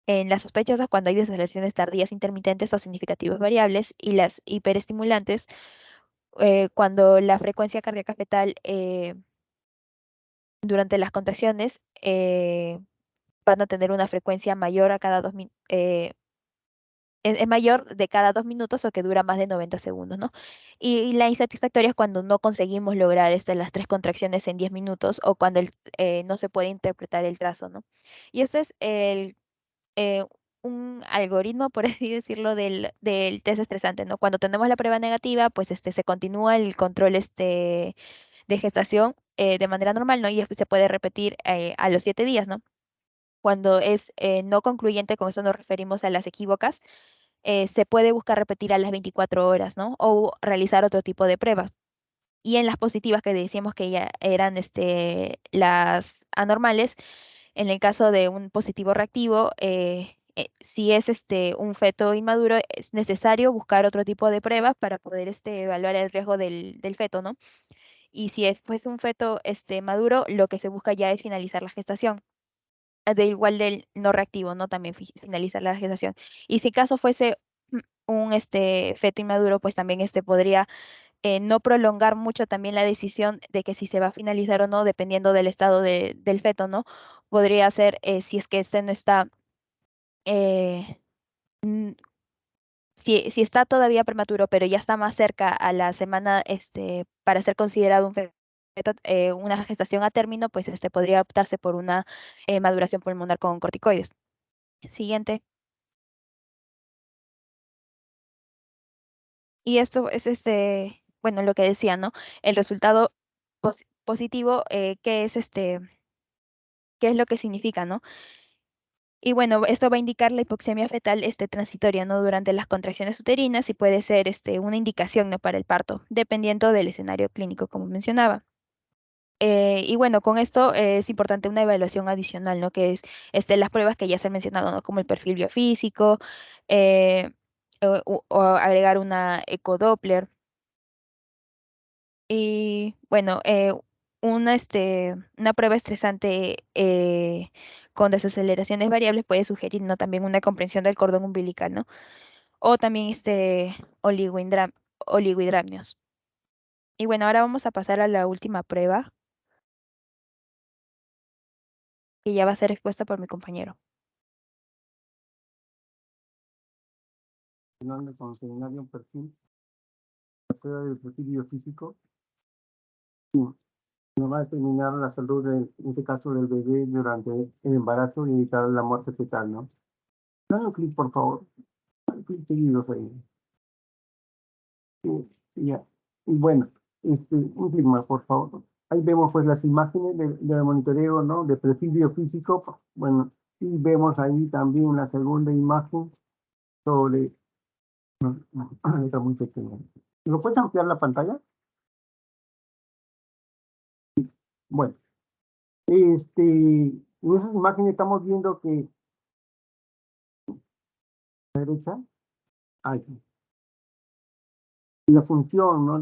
en las sospechosas cuando hay desaceleraciones tardías intermitentes o significativas variables, y las hiperestimulantes cuando la frecuencia cardíaca fetal durante las contracciones van a tener una frecuencia mayor a cada es mayor de cada 2 minutos o que dura más de 90 segundos, ¿no? Y la insatisfactoria es cuando no conseguimos lograr las 3 contracciones en 10 minutos o cuando no se puede interpretar el trazo, ¿no? Y este es eh, un algoritmo, por así decirlo, del test estresante, ¿no? Cuando tenemos la prueba negativa, pues se continúa el control de gestación de manera normal, ¿no? Y se puede repetir a los 7 días, ¿no? Cuando es no concluyente, con eso nos referimos a las equívocas, se puede buscar repetir a las 24 horas, ¿no? O realizar otro tipo de pruebas. Y en las positivas que decíamos que ya eran las anormales, en el caso de un positivo reactivo, si es un feto inmaduro, es necesario buscar otro tipo de pruebas para poder evaluar el riesgo del feto, ¿no? Y si fuese un feto maduro, lo que se busca ya es finalizar la gestación. De igual del no reactivo, ¿no? También finalizar la gestación. Y si caso fuese un feto inmaduro, pues también podría no prolongar mucho también la decisión de que si se va a finalizar o no, dependiendo del estado del feto, ¿no? Podría ser, si es que no está, eh, mm, si está todavía prematuro, pero ya está más cerca a la semana, para ser considerado un feto, una gestación a término, pues podría optarse por una maduración pulmonar con corticoides. Siguiente. Y esto es bueno, lo que decía, ¿no? El resultado positivo, qué es lo que significa, ¿no? Y bueno, esto va a indicar la hipoxemia fetal transitoria, ¿no? Durante las contracciones uterinas, y puede ser una indicación, ¿no? Para el parto, dependiendo del escenario clínico, como mencionaba. Y bueno, con esto es importante una evaluación adicional, ¿no? Que es las pruebas que ya se han mencionado, ¿no? Como el perfil biofísico, eh, o agregar una ecodoppler. Y bueno, una prueba estresante con desaceleraciones variables puede sugerir, ¿no? También una comprensión del cordón umbilical, ¿no? O también oligohidramnios. Y bueno, ahora vamos a pasar a la última prueba, que ya va a ser expuesta por mi compañero. Con seminario un perfil, la prueba del perfil biofísico, nos va a determinar la salud, en este caso, del bebé durante el embarazo y evitar la muerte fetal, ¿no? Dale un clic, por favor. Dale clic seguidos ahí. Ya. Y bueno, un clic más, por favor. Ahí vemos pues las imágenes del monitoreo, ¿no? De perfil biofísico. Bueno, y vemos ahí también la segunda imagen sobre... Está muy pequeña. ¿Lo puedes ampliar la pantalla? Bueno, en esas imágenes estamos viendo que a la derecha hay la función, ¿no?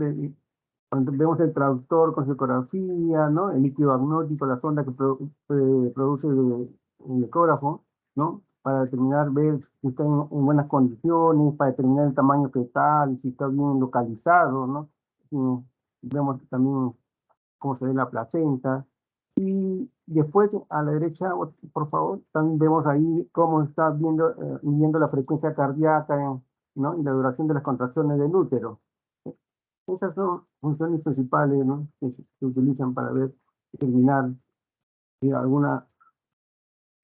Vemos el traductor con su ecografía, ¿no? El líquido agnóstico, la sonda que produce el ecógrafo, ¿no? Para determinar, ver si está en buenas condiciones, para determinar el tamaño fetal, si está bien localizado, ¿no? Y vemos también cómo se ve la placenta. Y después, a la derecha, por favor, también vemos ahí cómo está midiendo la frecuencia cardíaca, ¿no? Y la duración de las contracciones del útero. Esas son funciones principales, ¿no? Que se utilizan para determinar si alguna...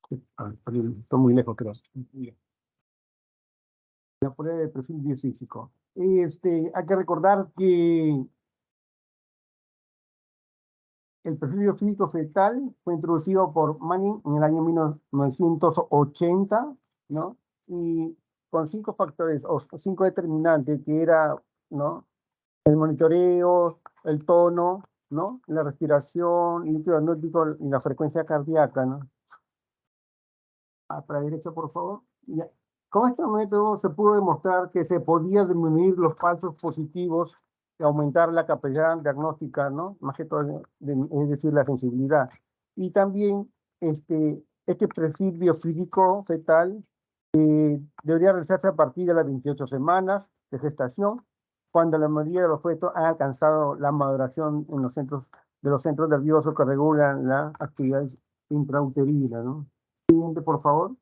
Estoy muy lejos, creo. La prueba de perfil biofísico. Hay que recordar que el perfil biofísico fetal fue introducido por Manning en el año 1980, ¿no? Y con 5 factores o 5 determinantes, que era, ¿no? El monitoreo, el tono, ¿no? La respiración, el líquido agnóstico y la frecuencia cardíaca, ¿no? Para la derecha, por favor. Ya. Con este método se pudo demostrar que se podía disminuir los falsos positivos y aumentar la capacidad diagnóstica, ¿no? Más que todo, es decir, la sensibilidad. Y también este perfil biofísico fetal debería realizarse a partir de las 28 semanas de gestación, cuando la mayoría de los fetos han alcanzado la maduración en los centros nerviosos que regulan la actividad intrauterina, ¿no? Siguiente, por favor.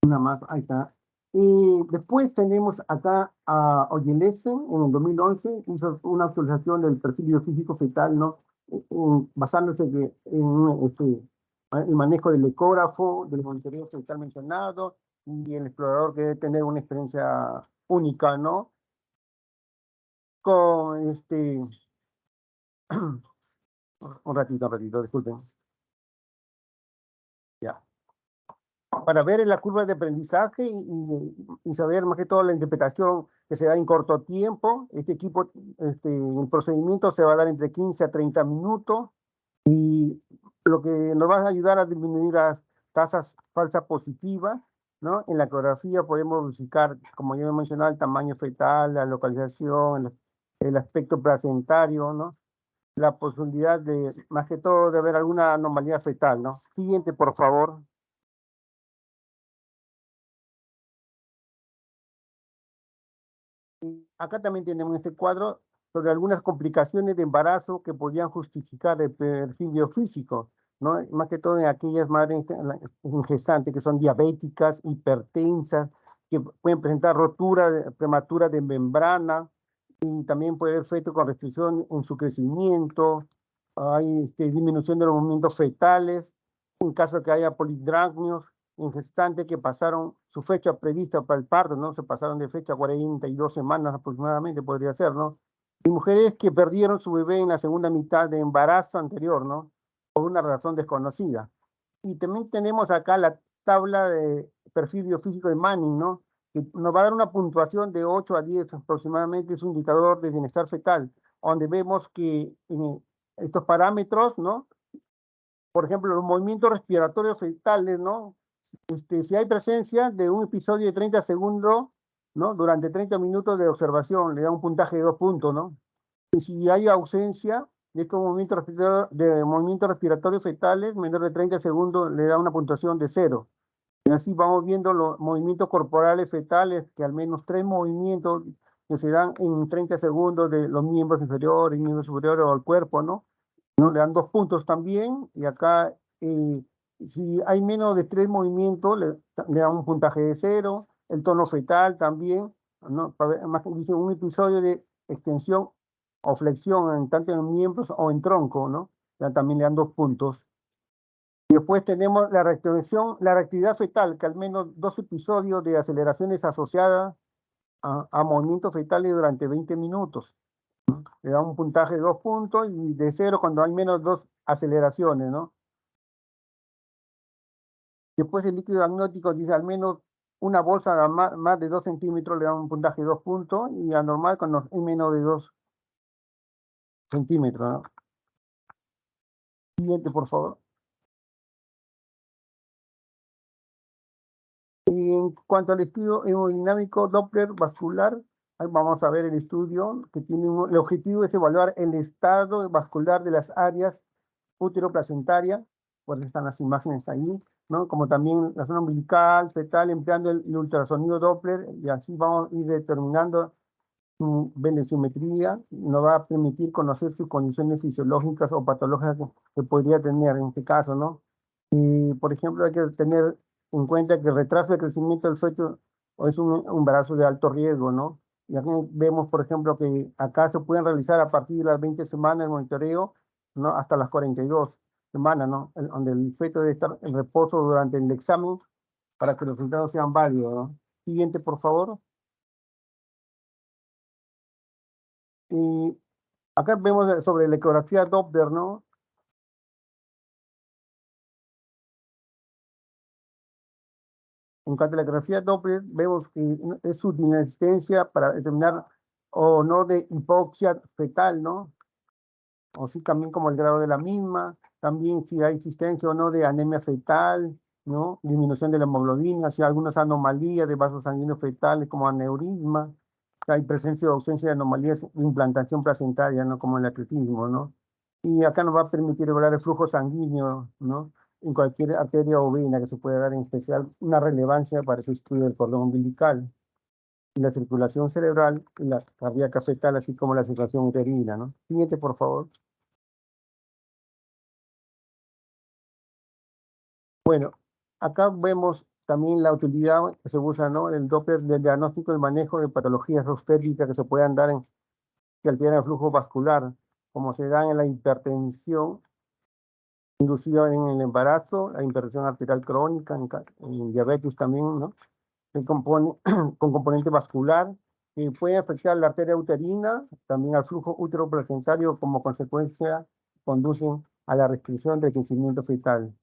Una más, ahí está. Y después tenemos acá a Oyelesen, en el 2011, hizo una actualización del perfil biofísico fetal, ¿no? Basándose en el manejo del ecógrafo, del monitoreo fetal mencionado, y el explorador que debe tener una experiencia única, ¿no? Con un ratito, disculpen. Ya. Para ver en la curva de aprendizaje y saber más que todo la interpretación que se da en corto tiempo. El procedimiento se va a dar entre 15 a 30 minutos y lo que nos va a ayudar a disminuir las tasas falsas positivas, ¿no? En la ecografía podemos verificar, como ya he mencionado, el tamaño fetal, la localización, el aspecto placentario, ¿no? La posibilidad de, más que todo, de ver alguna anomalía fetal, ¿no? Siguiente, por favor. Acá también tenemos este cuadro sobre algunas complicaciones de embarazo que podían justificar el perfil biofísico, ¿no? Más que todo en aquellas madres gestantes que son diabéticas, hipertensas, que pueden presentar rotura prematura de membrana y también puede haber feto con restricción en su crecimiento, hay disminución de los movimientos fetales, en caso de que haya polidragnios, en gestantes que pasaron su fecha prevista para el parto, ¿no? Se pasaron de fecha 42 semanas aproximadamente, podría ser, ¿no? Y mujeres que perdieron su bebé en la segunda mitad de embarazo anterior, ¿no? Por una razón desconocida. Y también tenemos acá la tabla de perfil biofísico de Manning, ¿no? Que nos va a dar una puntuación de 8 a 10 aproximadamente, es un indicador de bienestar fetal, donde vemos que en estos parámetros, ¿no? Por ejemplo, los movimientos respiratorios fetales, ¿no? Si hay presencia de un episodio de 30 segundos, ¿no? Durante 30 minutos de observación, le da un puntaje de 2 puntos, ¿no? Y si hay ausencia de estos movimientos respiratorios fetales, menor de 30 segundos, le da una puntuación de 0. Y así vamos viendo los movimientos corporales fetales, que al menos 3 movimientos que se dan en 30 segundos de los miembros inferiores, miembros superiores o el cuerpo, ¿no? ¿No? Le dan 2 puntos también, y acá si hay menos de 3 movimientos, le dan un puntaje de 0, el tono fetal también, ¿no? Más que dice un episodio de extensión o flexión, tanto en miembros o en tronco, ¿no? Ya también le dan 2 puntos. Y después tenemos la reactividad fetal, que al menos 2 episodios de aceleraciones asociadas a movimientos fetales durante 20 minutos. Le da un puntaje de 2 puntos y de 0 cuando hay menos 2 aceleraciones, ¿no? Después el líquido agnóstico dice al menos una bolsa de más de 2 centímetros, le da un puntaje de 2 puntos, y anormal cuando hay menos de 2 centímetros, ¿no? Siguiente, por favor. Y en cuanto al estudio hemodinámico Doppler vascular, Ahí vamos a ver el estudio que tiene el objetivo es evaluar el estado vascular de las áreas útero-placentaria, pues están las imágenes ahí, ¿no? Como también la zona umbilical, fetal, empleando el ultrasonido Doppler, y así vamos a ir determinando su velocidad, nos va a permitir conocer sus condiciones fisiológicas o patológicas que podría tener en este caso, ¿no? Y, por ejemplo, hay que tener en cuenta que el retraso de crecimiento del feto es un embarazo de alto riesgo, ¿no? Y aquí vemos, por ejemplo, que acá se pueden realizar a partir de las 20 semanas el monitoreo, ¿no? Hasta las 42 semanas, ¿no? Donde el feto debe estar en reposo durante el examen para que los resultados sean válidos, ¿no? Siguiente, por favor. Y acá vemos sobre la ecografía Doppler, ¿no? En cuanto a la ecografía Doppler, vemos que es su inexistencia para determinar o no de hipoxia fetal, ¿no? O sí también como el grado de la misma, también si hay existencia o no de anemia fetal, ¿no? Disminución de la hemoglobina, si hay algunas anomalías de vasos sanguíneos fetales como aneurisma, si hay presencia o ausencia de anomalías de implantación placentaria, ¿no? Como el atletismo, ¿no? Y acá nos va a permitir evaluar el flujo sanguíneo, ¿no? En cualquier arteria o vena que se pueda dar en especial una relevancia para su estudio del cordón umbilical, y la circulación cerebral, y la cardíaca fetal, así como la circulación uterina, ¿no? Siguiente, por favor. Bueno, acá vemos también la utilidad que se usa, ¿no? El Doppler del diagnóstico y manejo de patologías obstétricas que se puedan dar que alteran el flujo vascular, como se dan en la hipertensión inducida en el embarazo, la hipertensión arterial crónica, en diabetes también, ¿no? Se compone con componente vascular, que puede afectar la arteria uterina, también al flujo útero-placentario, como consecuencia conducen a la restricción del crecimiento fetal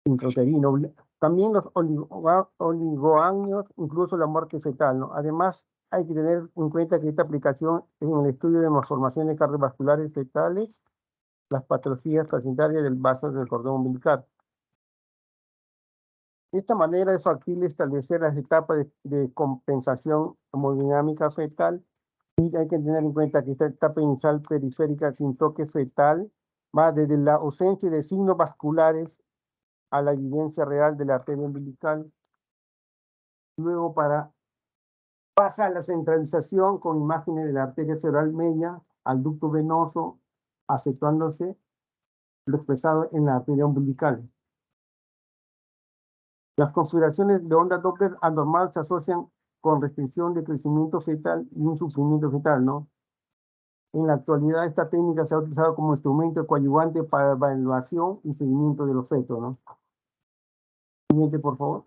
intrauterino. También los oligoamnios, incluso la muerte fetal, ¿no? Además, hay que tener en cuenta que esta aplicación en el estudio de malformaciones cardiovasculares fetales, las patologías placentarias del vaso del cordón umbilical. De esta manera es factible establecer las etapas de compensación hemodinámica fetal, y hay que tener en cuenta que esta etapa inicial periférica sin toque fetal va desde la ausencia de signos vasculares a la evidencia real de la arteria umbilical. Luego pasa a la centralización con imágenes de la arteria cerebral media al ducto venoso, acentuándose lo expresado en la arteria umbilical. Las configuraciones de onda Doppler anormal se asocian con restricción de crecimiento fetal y un sufrimiento fetal, ¿no? En la actualidad, esta técnica se ha utilizado como instrumento coadyuvante para evaluación y seguimiento de los fetos, ¿no? Siguiente, por favor.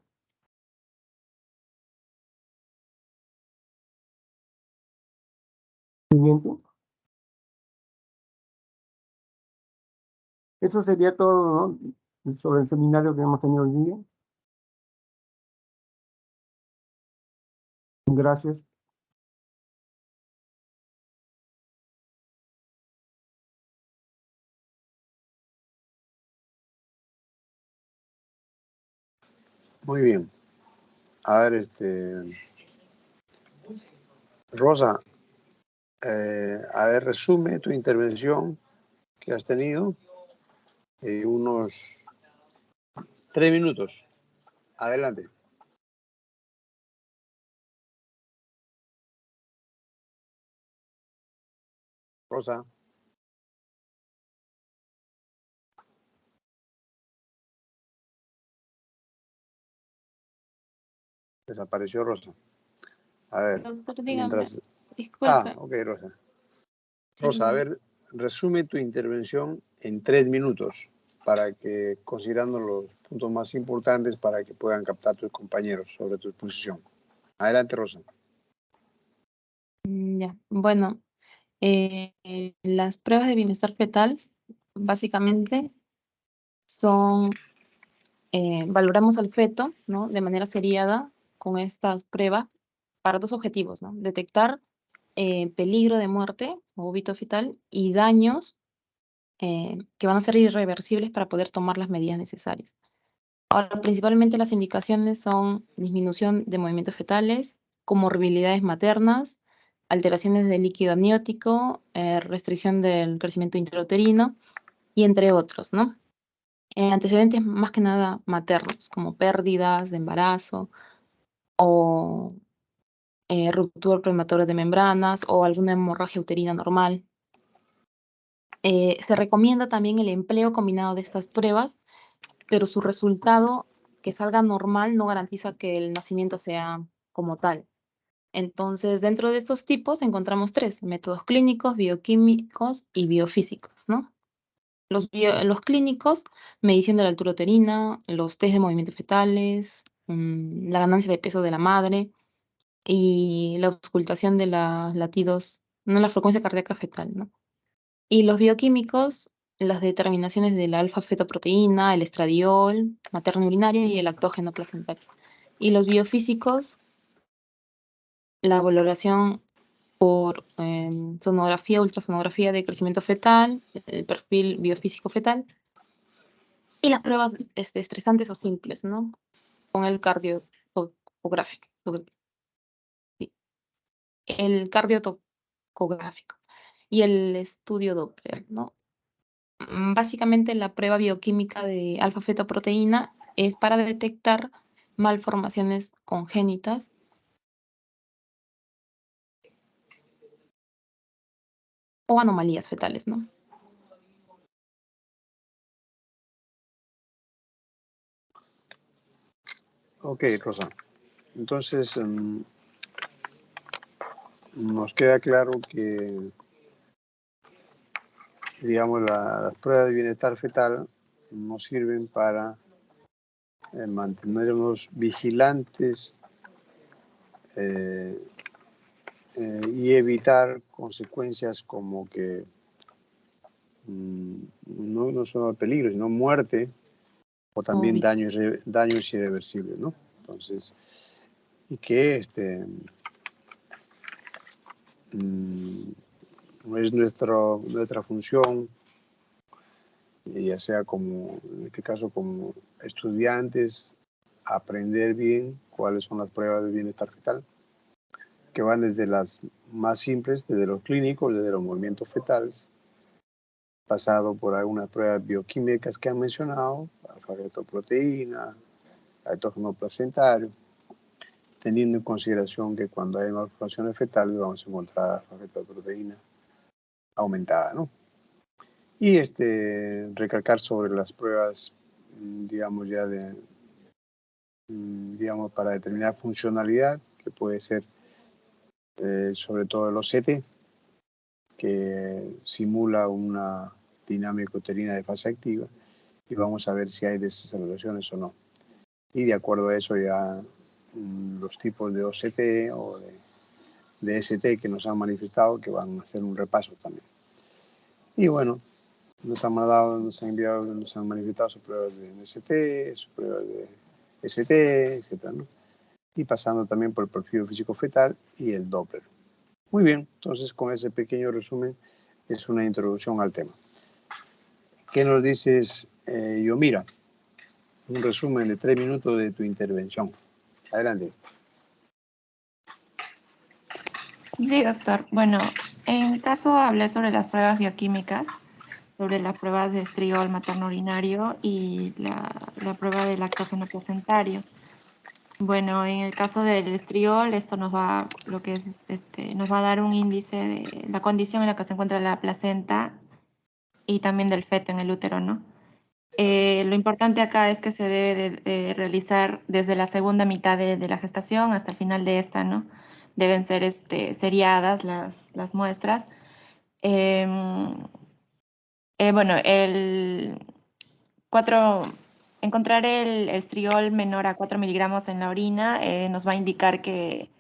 Siguiente. Eso sería todo, ¿no? Sobre el seminario que hemos tenido hoy día. Gracias. Muy bien. A ver, Rosa, a ver, resume tu intervención que has tenido en unos 3 minutos. Adelante. Rosa. Desapareció Rosa. A ver, Doctor, dígame. mientras... Disculpe. ok, Rosa. Rosa, a ver, resume tu intervención en 3 minutos para que, considerando los puntos más importantes para que puedan captar tus compañeros sobre tu exposición. Adelante, Rosa. Ya, bueno, las pruebas de bienestar fetal básicamente son, valoramos al feto, ¿no? De manera seriada con estas pruebas para dos objetivos, ¿no? Detectar peligro de muerte o óbito fetal y daños que van a ser irreversibles para poder tomar las medidas necesarias. Ahora, principalmente las indicaciones son disminución de movimientos fetales, comorbilidades maternas, alteraciones del líquido amniótico, restricción del crecimiento intrauterino y entre otros, ¿no? Antecedentes más que nada maternos, como pérdidas de embarazo o ruptura prematura de membranas o alguna hemorragia uterina normal. Se recomienda también el empleo combinado de estas pruebas, pero su resultado, que salga normal, no garantiza que el nacimiento sea como tal. Entonces, dentro de estos tipos encontramos 3, métodos clínicos, bioquímicos y biofísicos, ¿no? Los clínicos, medición de la altura uterina, los test de movimientos fetales, la ganancia de peso de la madre y la auscultación de los latidos, no la frecuencia cardíaca fetal, ¿no? Y los bioquímicos, las determinaciones de la alfa-fetoproteína, el estradiol materno urinario y el lactógeno placentario. Y los biofísicos, la valoración por sonografía, ultrasonografía de crecimiento fetal, el perfil biofísico fetal y las pruebas estresantes o simples, ¿no? Con el cardiotocográfico. Sí, el cardiotocográfico y el estudio Doppler, ¿no? Básicamente la prueba bioquímica de alfa-fetoproteína es para detectar malformaciones congénitas o anomalías fetales, ¿no? Ok, Rosa. Entonces, nos queda claro que, digamos, las pruebas de bienestar fetal nos sirven para mantenernos vigilantes y evitar consecuencias como que no solo peligro, sino muerte o también Obvio. daños irreversibles, ¿no? Entonces, y que es nuestra función, ya sea como, en este caso, como estudiantes, aprender bien cuáles son las pruebas de bienestar fetal, que van desde las más simples, desde los clínicos, desde los movimientos fetales, pasado por algunas pruebas bioquímicas que han mencionado, alfa-fetoproteína, lactógeno placentario, teniendo en consideración que cuando hay malformaciones fetales vamos a encontrar alfa-fetoproteína aumentada, ¿no? Y recalcar sobre las pruebas, digamos, ya digamos, para determinar funcionalidad, que puede ser sobre todo el OCT, que simula una dinámica uterina de fase activa, y vamos a ver si hay desaceleraciones o no. Y de acuerdo a eso ya los tipos de OCT o de ST que nos han manifestado, que van a hacer un repaso también. Y bueno, nos han manifestado sus pruebas de NST, sus pruebas de ST, etc., ¿no? Y pasando también por el perfil físico fetal y el Doppler. Muy bien, entonces con ese pequeño resumen es una introducción al tema. ¿Qué nos dices, Yomira? Un resumen de 3 minutos de tu intervención. Adelante. Sí, doctor. Bueno, en mi caso hablé sobre las pruebas bioquímicas, sobre las pruebas de estriol materno urinario y la prueba de lactógeno placentario. Bueno, en el caso del estriol, esto nos va, nos va a dar un índice de la condición en la que se encuentra la placenta y también del feto en el útero, ¿no? Lo importante acá es que se debe de realizar desde la segunda mitad de la gestación hasta el final de esta, ¿no? Deben ser seriadas las muestras. Bueno, encontrar el estriol menor a 4 miligramos en la orina nos va a indicar que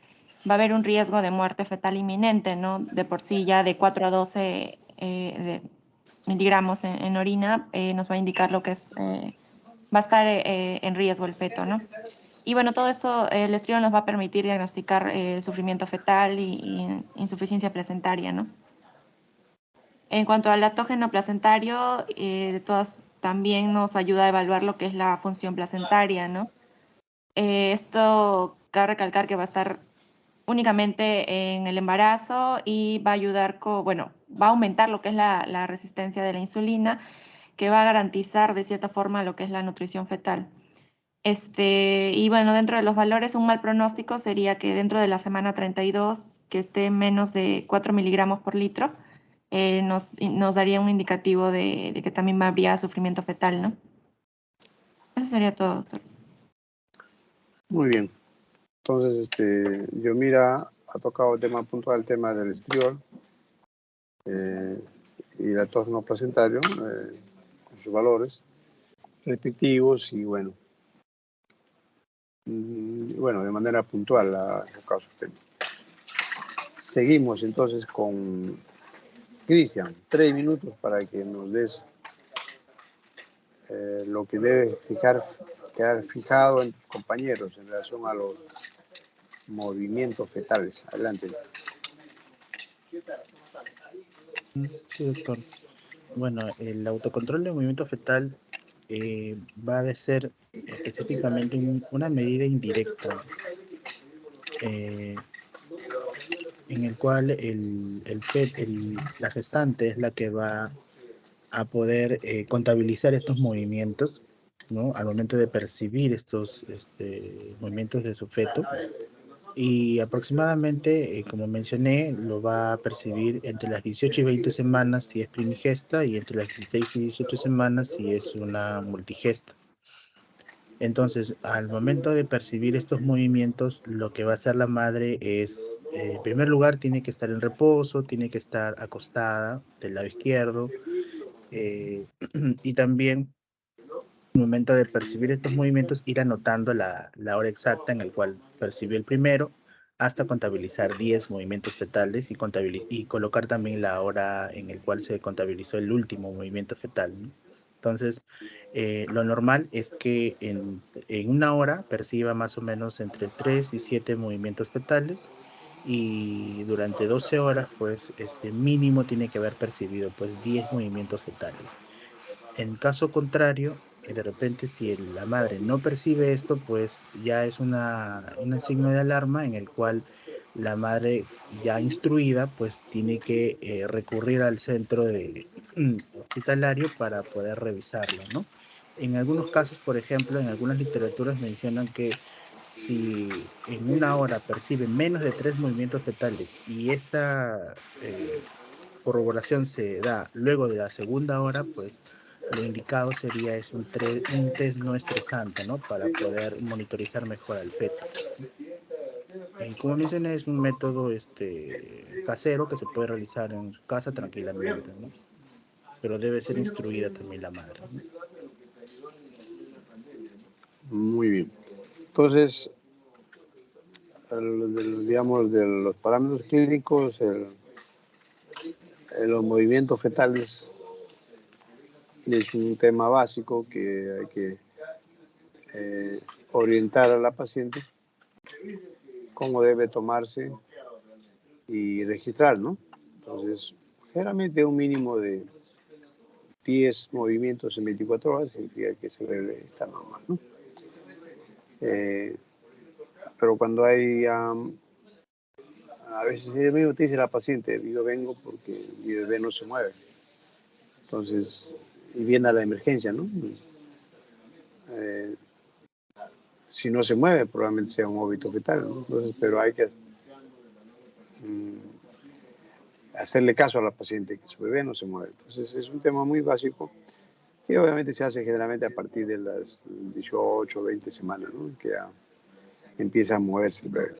va a haber un riesgo de muerte fetal inminente, ¿no? De por sí ya de 4 a 12 miligramos en orina nos va a indicar lo que va a estar en riesgo el feto, ¿no? Y bueno, todo esto, el estriol nos va a permitir diagnosticar sufrimiento fetal y insuficiencia placentaria, ¿no? En cuanto al lactógeno placentario, también nos ayuda a evaluar lo que es la función placentaria, ¿no? Esto cabe recalcar que va a estar únicamente en el embarazo y va a ayudar bueno, va a aumentar lo que es la resistencia de la insulina, que va a garantizar de cierta forma lo que es la nutrición fetal. Y bueno, dentro de los valores, un mal pronóstico sería que dentro de la semana 32, que esté menos de 4 miligramos por litro, nos daría un indicativo de que también habría sufrimiento fetal, ¿no? Eso sería todo, doctor. Muy bien. Entonces, Yomira ha tocado el tema puntual, el tema del estriol y el actor no placentario, con sus valores respectivos y bueno, de manera puntual ha tocado su tema. Seguimos entonces con Cristian, 3 minutos para que nos des lo que debe quedar fijado en tus compañeros en relación a los movimientos fetales. Adelante. Sí, doctor. Bueno, el autocontrol de movimiento fetal va a ser específicamente una medida indirecta en el cual la gestante es la que va a poder contabilizar estos movimientos, ¿no? Al momento de percibir estos movimientos de su feto. Y aproximadamente, como mencioné, lo va a percibir entre las 18 y 20 semanas si es primigesta y entre las 16 y 18 semanas si es una multigesta. Entonces, al momento de percibir estos movimientos, lo que va a hacer la madre es, en primer lugar, tiene que estar en reposo, tiene que estar acostada del lado izquierdo, y también, al momento de percibir estos movimientos, ir anotando la hora exacta en la cual percibió el primero, hasta contabilizar 10 movimientos fetales y colocar también la hora en la cual se contabilizó el último movimiento fetal, ¿no? Entonces, lo normal es que en una hora perciba más o menos entre 3 y 7 movimientos fetales, y durante 12 horas, pues, mínimo tiene que haber percibido, pues, 10 movimientos fetales. En caso contrario, de repente, si la madre no percibe esto, pues ya es un signo de alarma en el cual la madre ya instruida, pues tiene que recurrir al centro hospitalario para poder revisarlo, ¿no? En algunos casos, por ejemplo, en algunas literaturas mencionan que si en una hora percibe menos de 3 movimientos fetales y esa corroboración se da luego de la segunda hora, pues lo indicado sería un test no estresante, ¿no? Para poder monitorizar mejor al feto. Como mencioné, es un método casero que se puede realizar en su casa tranquilamente, ¿no? Pero debe ser instruida también la madre, ¿no? Muy bien. Entonces, digamos, de los parámetros clínicos, los movimientos fetales es un tema básico que hay que orientar a la paciente cómo debe tomarse y registrar, ¿no? Entonces, generalmente un mínimo de 10 movimientos en 24 horas significa que está normal, ¿no? Pero cuando hay, a veces mismo te dice la paciente, yo vengo porque mi bebé no se mueve. Entonces, y viene a la emergencia, ¿no? Si no se mueve, probablemente sea un óbito fetal, ¿no? Entonces, pero hay que hacerle caso a la paciente, que su bebé no se mueve. Entonces, es un tema muy básico que obviamente se hace generalmente a partir de las 18 o 20 semanas, ¿no? Que ya empieza a moverse el bebé.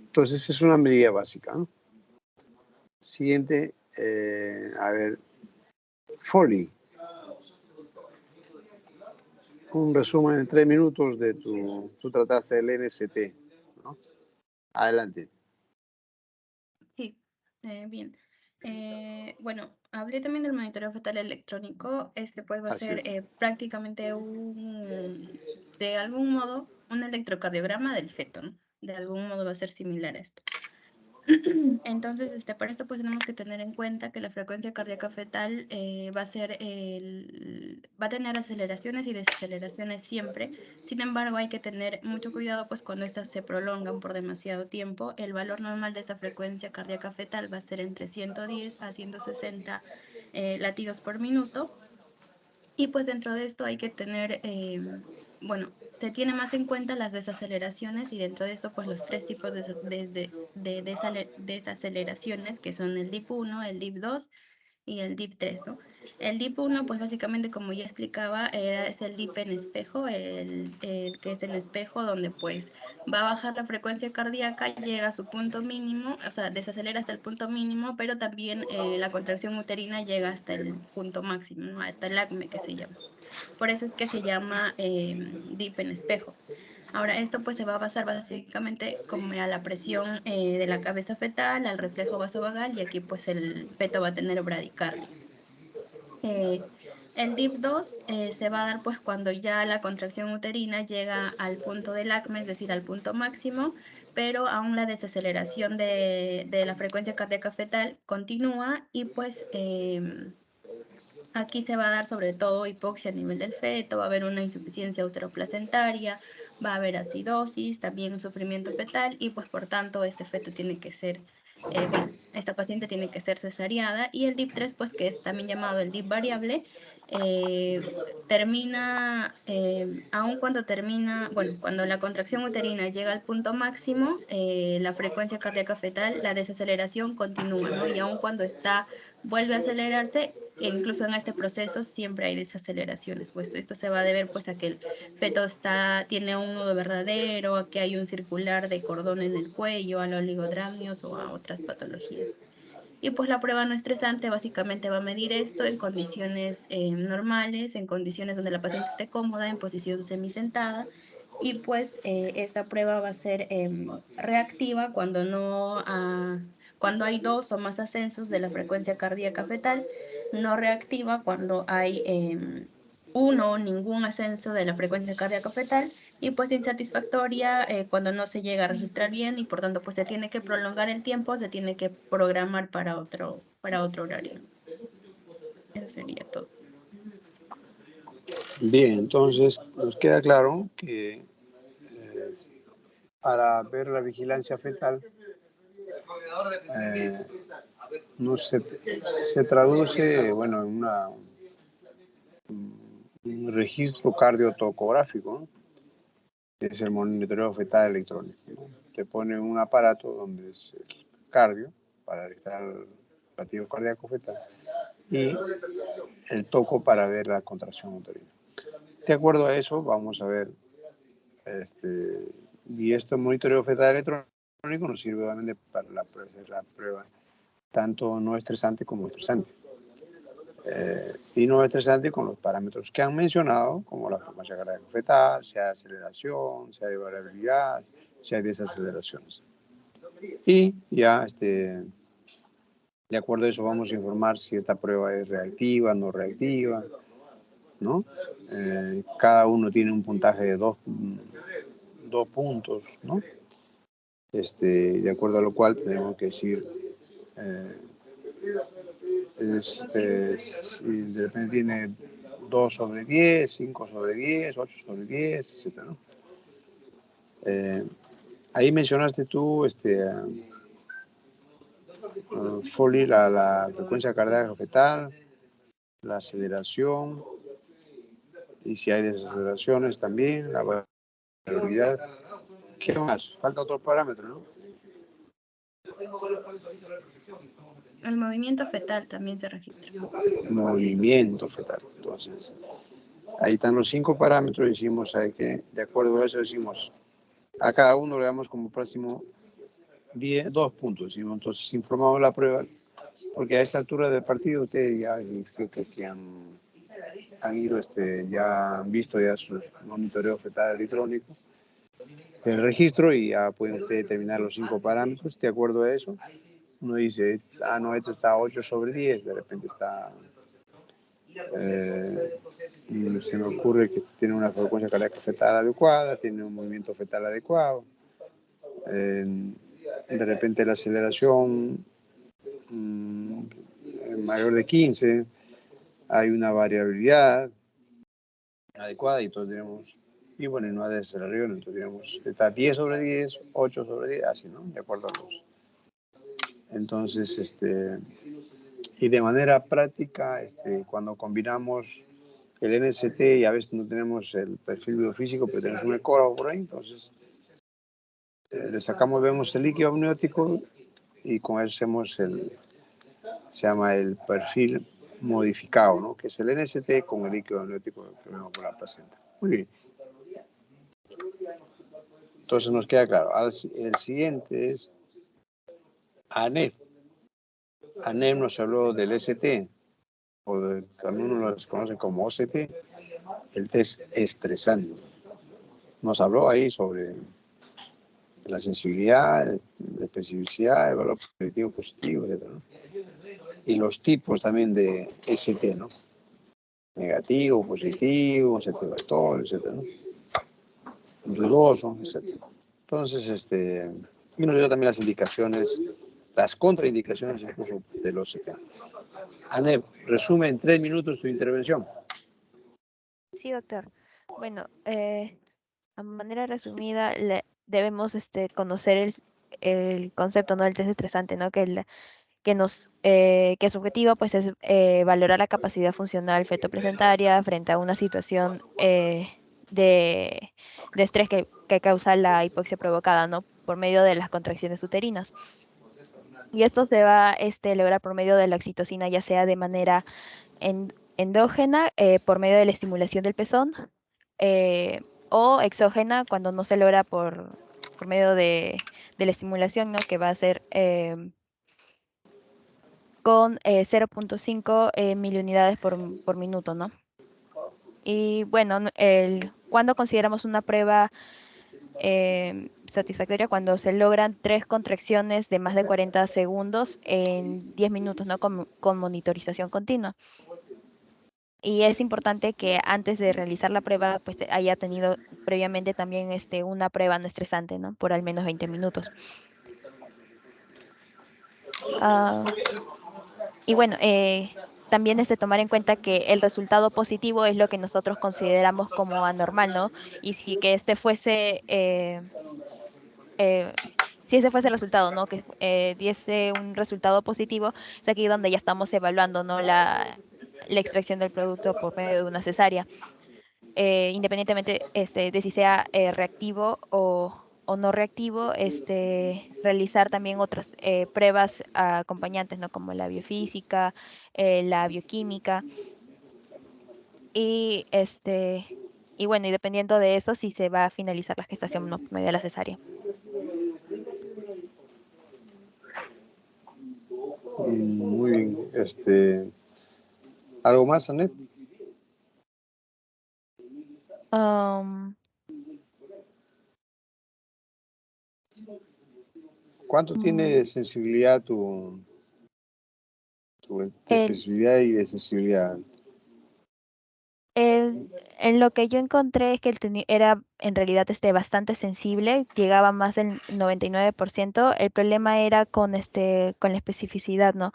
Entonces, es una medida básica, ¿no? Siguiente, a ver, Foley. Un resumen en 3 minutos de tú trataste del NST, ¿no? Adelante. Sí, bien. Bueno, hablé también del monitoreo fetal electrónico. Pues va a Así ser es. prácticamente de algún modo, un electrocardiograma del feto, ¿no? De algún modo va a ser similar a esto. Entonces, para esto pues tenemos que tener en cuenta que la frecuencia cardíaca fetal va a tener aceleraciones y desaceleraciones siempre. Sin embargo, hay que tener mucho cuidado pues cuando estas se prolongan por demasiado tiempo. El valor normal de esa frecuencia cardíaca fetal va a ser entre 110 a 160 latidos por minuto. Y pues dentro de esto hay que tener, bueno, se tiene más en cuenta las desaceleraciones y dentro de esto pues los tres tipos de desaceleraciones que son el DIP 1, el DIP 2 y el DIP 3, ¿no? El DIP 1 pues básicamente como ya explicaba es el DIP en espejo, el que es en espejo donde pues va a bajar la frecuencia cardíaca, llega a su punto mínimo, o sea, desacelera hasta el punto mínimo, pero también la contracción uterina llega hasta el punto máximo, ¿no? Hasta el acme que se llama. Por eso es que se llama DIP en espejo. Ahora, esto pues se va a basar básicamente como a la presión de la cabeza fetal, al reflejo vasovagal y aquí pues el feto va a tener bradicardia. El DIP 2 se va a dar pues cuando ya la contracción uterina llega al punto del acme, es decir, al punto máximo, pero aún la desaceleración de la frecuencia cardíaca fetal continúa y pues aquí se va a dar sobre todo hipoxia a nivel del feto, va a haber una insuficiencia uteroplacentaria, va a haber acidosis, también un sufrimiento fetal y pues por tanto este feto tiene que ser, bueno, esta paciente tiene que ser cesariada y el DIP 3 pues que es también llamado el DIP variable, termina, aun cuando termina, bueno, cuando la contracción uterina llega al punto máximo, la frecuencia cardíaca fetal, la desaceleración continúa, ¿no? Y aun cuando vuelve a acelerarse, e incluso en este proceso siempre hay desaceleraciones, pues esto se va a deber pues a que el feto tiene un nudo verdadero, a que hay un circular de cordón en el cuello, a los oligodramnios o a otras patologías. Y pues la prueba no estresante básicamente va a medir esto en condiciones normales, en condiciones donde la paciente esté cómoda, en posición semisentada. Y pues esta prueba va a ser reactiva cuando hay 2 o más ascensos de la frecuencia cardíaca fetal, no reactiva cuando hay 1 o ningún ascenso de la frecuencia cardíaca fetal y pues insatisfactoria cuando no se llega a registrar bien y por tanto pues se tiene que prolongar el tiempo, se tiene que programar para otro horario. Eso sería todo. Bien, entonces nos queda claro que para ver la vigilancia fetal no se traduce, bueno, en un registro cardiotocográfico, ¿no? Que es el monitoreo fetal electrónico, ¿no? Te pone un aparato donde es el cardio para registrar el latido cardíaco fetal y el toco para ver la contracción uterina. De acuerdo a eso, vamos a ver, y este monitoreo fetal electrónico nos sirve obviamente para la prueba tanto no estresante como estresante. Y no estresante con los parámetros que han mencionado, como la frecuencia cardíaca fetal, si hay aceleración, si hay variabilidad, si hay desaceleraciones. Y ya, de acuerdo a eso, vamos a informar si esta prueba es reactiva, no reactiva, ¿no? Cada uno tiene un puntaje de 2 puntos, ¿no? De acuerdo a lo cual tenemos que decir si de repente tiene 2 sobre 10, 5 sobre 10, 8 sobre 10, etc., ¿no? Ahí mencionaste tú, Foley, la frecuencia cardíaca fetal, la aceleración, y si hay desaceleraciones también, la variabilidad. ¿Qué más? Falta otro parámetro, ¿no? El movimiento fetal también se registra. Movimiento fetal. Entonces, ahí están los 5 parámetros. Decimos que, de acuerdo a eso, decimos a cada uno le damos como próximo 2 puntos. ¿Sí? Entonces, informamos la prueba, porque a esta altura del partido ustedes ya creo que han ido, ya han visto ya su monitoreo fetal electrónico, el registro, y ya pueden ustedes determinar los 5 parámetros. De acuerdo a eso, uno dice, no, esto está 8 sobre 10, de repente está, se me ocurre que tiene una frecuencia cardíaca fetal adecuada, tiene un movimiento fetal adecuado, de repente la aceleración mayor de 15, hay una variabilidad adecuada y todos tenemos, y bueno, no hay desaceleración, entonces tenemos, está 10 sobre 10, 8 sobre 10, así, ¿no? De acuerdo a los. Entonces, y de manera práctica, cuando combinamos el NST y a veces no tenemos el perfil biofísico, pero tenemos un ecógrafo por ahí, entonces le sacamos, vemos el líquido amniótico y con eso hacemos se llama el perfil modificado, ¿no? Que es el NST con el líquido amniótico que vemos por la placenta. Muy bien. Entonces nos queda claro. El siguiente es ANEF. ANEF nos habló del ST, también uno lo conoce como OCT, el test estresante. Nos habló ahí sobre la sensibilidad, la especificidad, el valor predictivo positivo, etc., ¿no? Y los tipos también de ST, ¿no? Negativo, positivo, ST vector, etc., ¿no? Dudoso, etc. Entonces, y nos dio también las indicaciones, las contraindicaciones incluso de los ST. ANEP, resume en 3 minutos tu intervención. Sí, doctor. Bueno, a manera resumida, debemos conocer el concepto, ¿no? Del test estresante, ¿no? Que su objetivo pues es valorar la capacidad funcional fetoplacentaria frente a una situación de estrés que causa la hipoxia provocada, ¿no? Por medio de las contracciones uterinas. Y esto se va a lograr por medio de la oxitocina, ya sea de manera endógena, por medio de la estimulación del pezón, o exógena cuando no se logra por medio de la estimulación, ¿no? Que va a ser con 0.5 miliunidades por minuto, ¿no? Y bueno, cuando consideramos una prueba satisfactoria, cuando se logran 3 contracciones de más de 40 segundos en 10 minutos, ¿no? Con monitorización continua. Y es importante que antes de realizar la prueba, pues haya tenido previamente también una prueba no estresante, ¿no? Por al menos 20 minutos. Y bueno, también es de tomar en cuenta que el resultado positivo es lo que nosotros consideramos como anormal, ¿no? Y si que fuese, si ese fuese el resultado, ¿no? Que diese un resultado positivo, es aquí donde ya estamos evaluando, ¿no? La extracción del producto por medio de una cesárea. Independientemente de si sea reactivo o no reactivo, realizar también otras pruebas acompañantes, ¿no? Como la biofísica, la bioquímica, y y bueno, y dependiendo de eso, si se va a finalizar la gestación, ¿no? Por medio de la cesárea. Muy bien. ¿Algo más, Anet? ¿Cuánto tiene de sensibilidad tu especificidad y de sensibilidad? En lo que yo encontré es que era en realidad bastante sensible, llegaba más del 99%. El problema era con con la especificidad, ¿no?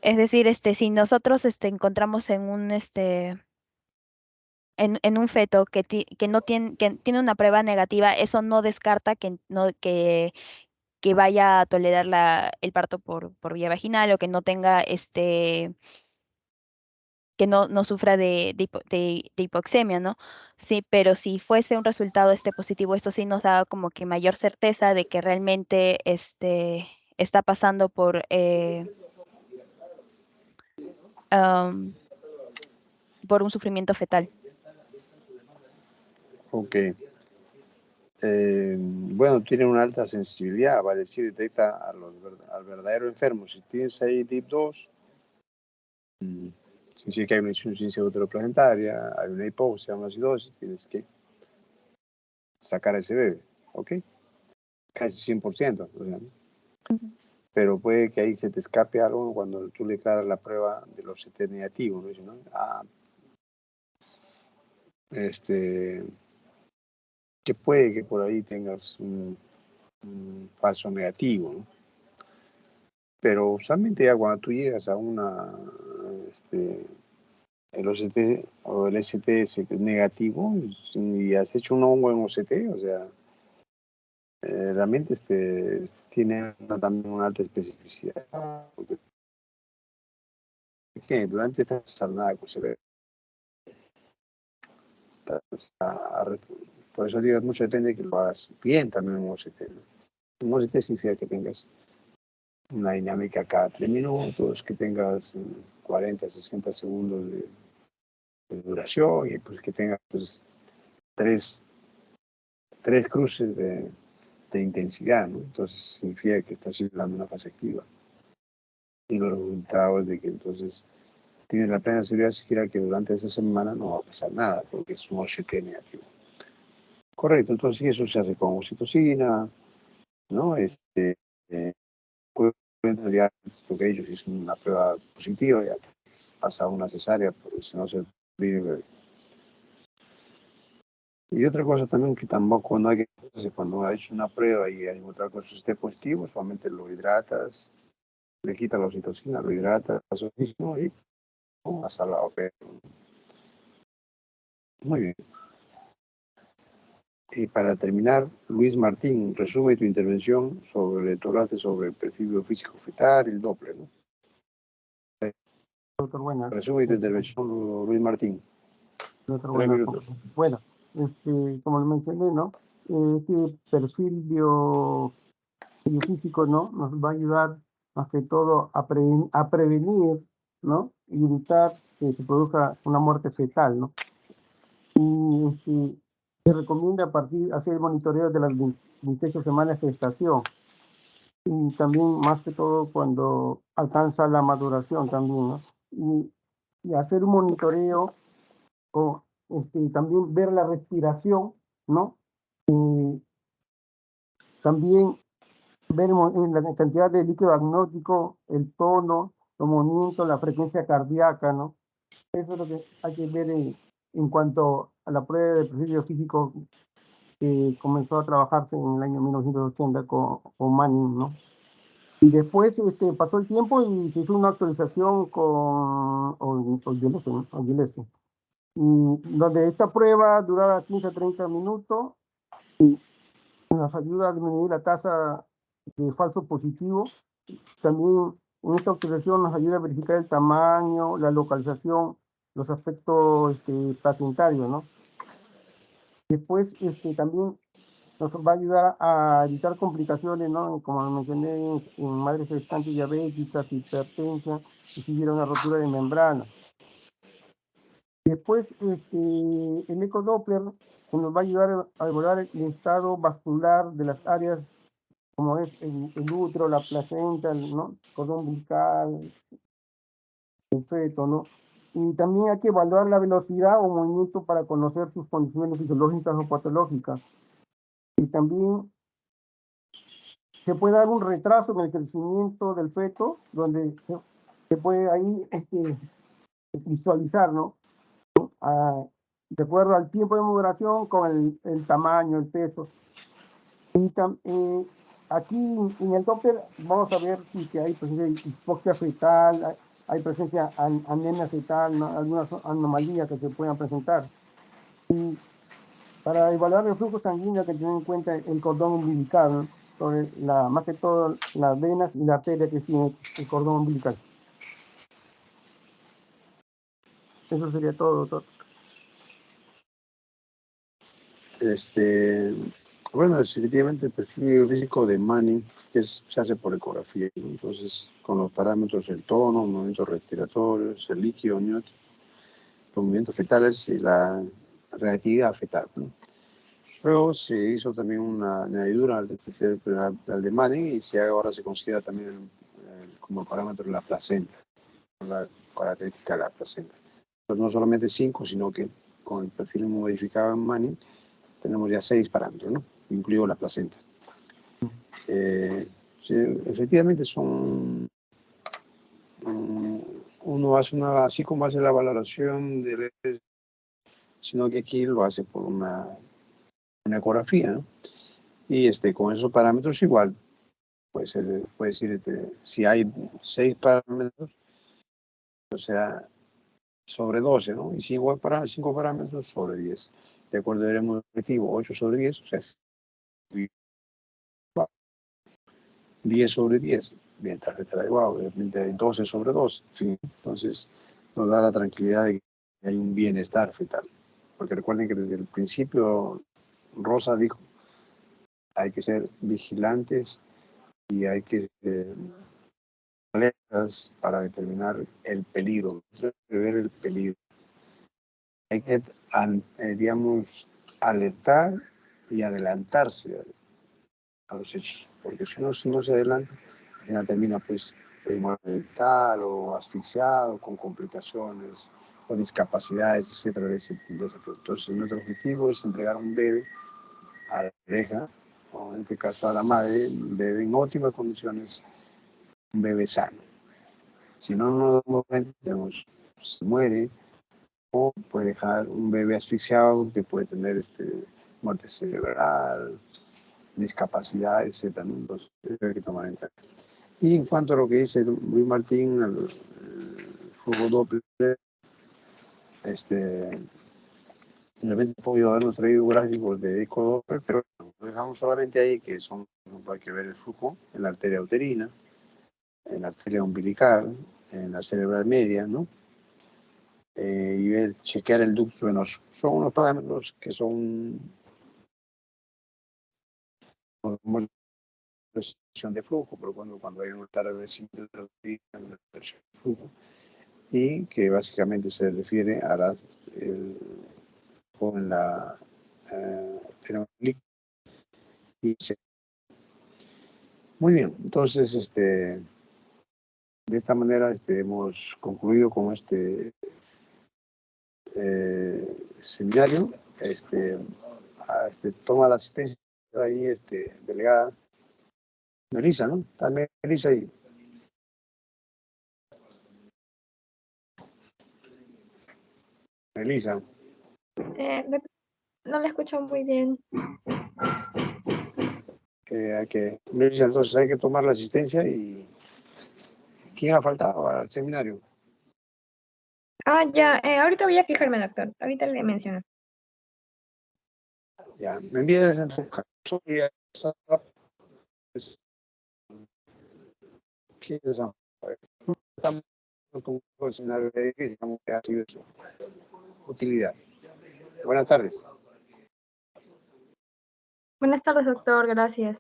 Es decir, si nosotros encontramos en un en un feto que no tiene, que tiene una prueba negativa, eso no descarta que vaya a tolerar el parto por vía vaginal, o que no tenga que no sufra de hipoxemia, ¿no? Sí, pero si fuese un resultado positivo, esto sí nos da como que mayor certeza de que realmente está pasando por un sufrimiento fetal. Ok. Bueno, tiene una alta sensibilidad, vale decir, detecta al verdadero enfermo. Si tienes ahí DIP2, significa que hay una insuficiencia uteroplacentaria, hay una hipoxia, una acidosis, tienes que sacar a ese bebé, ¿ok? Casi 100%, pero puede que ahí se te escape algo cuando tú declaras la prueba de los CT negativos, ¿no? que puede que por ahí tengas falso negativo, ¿no? Pero usualmente ya cuando tú llegas a el OCT o el STS negativo y has hecho un buen OCT, o sea, realmente tiene también una alta especificidad. Porque durante esta jornada que se ve, por eso digo, mucho depende de que lo hagas bien también un OCT, ¿no? Un OCT significa que tengas una dinámica cada 3 minutos, que tengas 40, 60 segundos de duración y pues que tengas pues, tres cruces de intensidad, ¿no? Entonces significa que estás simulando una fase activa. Y los resultados de que entonces tienes la plena seguridad siquiera que durante esa semana no va a pasar nada, porque es un OCT negativo. Correcto, entonces eso se hace con oxitocina, ¿no? Ya porque ellos hicieron una prueba positiva, ya pasa una cesárea, porque si no se vive. Y otra cosa también que tampoco no hay que hacer cuando ha hecho una prueba y hay otra cosa esté positivo, solamente lo hidratas, le quitas la oxitocina, lo hidratas, oxígeno y hasta la OPE. Muy bien. Y para terminar, Luis Martín, resume tu intervención sobre, tú hablaste sobre el perfil biofísico fetal y el Doppler, ¿no? Doctor, buenas. Resume tu intervención, Luis Martín. Doctor, 3 buenas. minutos. Bueno, como lo mencioné, ¿no? Este perfil biofísico, ¿no? Nos va a ayudar más que todo a prevenir, ¿no? Y evitar que se produzca una muerte fetal, ¿no? Y se recomienda hacer el monitoreo de las 28 semanas de gestación. Y también, más que todo, cuando alcanza la maduración también, ¿no? Y hacer un monitoreo o también ver la respiración, ¿no? También ver en la cantidad de líquido amniótico, el tono, los movimientos, la frecuencia cardíaca, ¿no? Eso es lo que hay que ver en cuanto a la prueba de perfil biofísico que comenzó a trabajarse en el año 1980 con Manning, ¿no? Y después pasó el tiempo y se hizo una actualización con Gillespie, ¿no? Donde esta prueba duraba 15 a 30 minutos y nos ayuda a disminuir la tasa de falso positivo. También en esta actualización nos ayuda a verificar el tamaño, la localización, los aspectos placentarios, ¿no? Después también nos va a ayudar a evitar complicaciones, ¿no? Como mencioné, en madres gestantes diabéticas, hipertensa, y si hubiera una rotura de membrana. Después, el ecodoppler nos va a ayudar a evaluar el estado vascular de las áreas, como es el útero, la placenta, ¿no? El cordón umbilical, el feto, ¿no? Y también hay que evaluar la velocidad o movimiento para conocer sus condiciones fisiológicas o patológicas. Y también se puede dar un retraso en el crecimiento del feto, donde se puede ahí visualizar, ¿no? De acuerdo al tiempo de maduración con el tamaño, el peso. Y aquí en el Doppler vamos a ver si que hay presencia de hipoxia fetal, hay presencia de anemia fetal, ¿no? Algunas anomalías que se puedan presentar. Y para evaluar el flujo sanguíneo hay que tener en cuenta el cordón umbilical, ¿no? Sobre más que todo las venas y la arteria que tiene el cordón umbilical. Eso sería todo, doctor. Bueno, definitivamente el perfil físico de Manning, se hace por ecografía, ¿no? Entonces, con los parámetros del tono, movimientos respiratorios, el líquido amniótico, los movimientos fetales y la reactividad fetal, ¿no? Luego se hizo también una añadidura al de Manning y ahora se considera también como parámetro la placenta, la característica de la placenta. Pues no solamente 5, sino que con el perfil modificado en Manning tenemos ya 6 parámetros, ¿no? Incluido la placenta. Sí, efectivamente son... uno hace así como hace la valoración de sino que aquí lo hace por una ecografía, ¿no? Y con esos parámetros igual puede decir, si hay 6 parámetros, pues será sobre 12, ¿no? Y 5 parámetros sobre 10. De acuerdo, veremos el objetivo 8 sobre 10, o sea, 10 sobre 10. Bien, tarjeta de wow, de repente hay 12 sobre 2. En fin, entonces nos da la tranquilidad de que hay un bienestar fetal. Porque recuerden que desde el principio Rosa dijo, hay que ser vigilantes y hay que alertas para determinar el peligro, ver el peligro. Hay que, digamos, alertar y adelantarse a los hechos, porque si no se adelanta, al final termina pues mortal o asfixiado, con complicaciones o discapacidades, etcétera, de ese. Entonces, nuestro objetivo es entregar un bebé a la pareja, o en este caso a la madre, un bebé en óptimas condiciones, un bebé sano. Si no nos damos, se muere o puede dejar un bebé asfixiado que puede tener muerte cerebral, discapacidad, etc. Entonces, hay que tomar en cuenta. Y en cuanto a lo que dice Luis Martín, el flujo Doppler, de repente puedo habernos traído gráficos de eco Doppler, pero lo dejamos solamente ahí, que son, hay que ver el flujo en la arteria uterina, en la arteria umbilical, en la cerebral media, ¿no? Y chequear el ducto venoso. Son unos parámetros que son presión de flujo, pero cuando hay un establecimiento de presión de flujo, y que básicamente se refiere a con la muy bien, entonces de esta manera hemos concluido con este seminario. Toma la asistencia ahí, delegada Melissa, ¿no? También Melissa ahí. Melissa. No la escucho muy bien. Melissa, entonces hay que tomar la asistencia. Y ¿quién ha faltado al seminario? Ya, ahorita voy a fijarme, doctor. Ahorita le menciono. Ya, me envías en tu caso y estamos con el seminario de digamos que ha sido su utilidad. Buenas tardes. Buenas tardes, doctor. Gracias.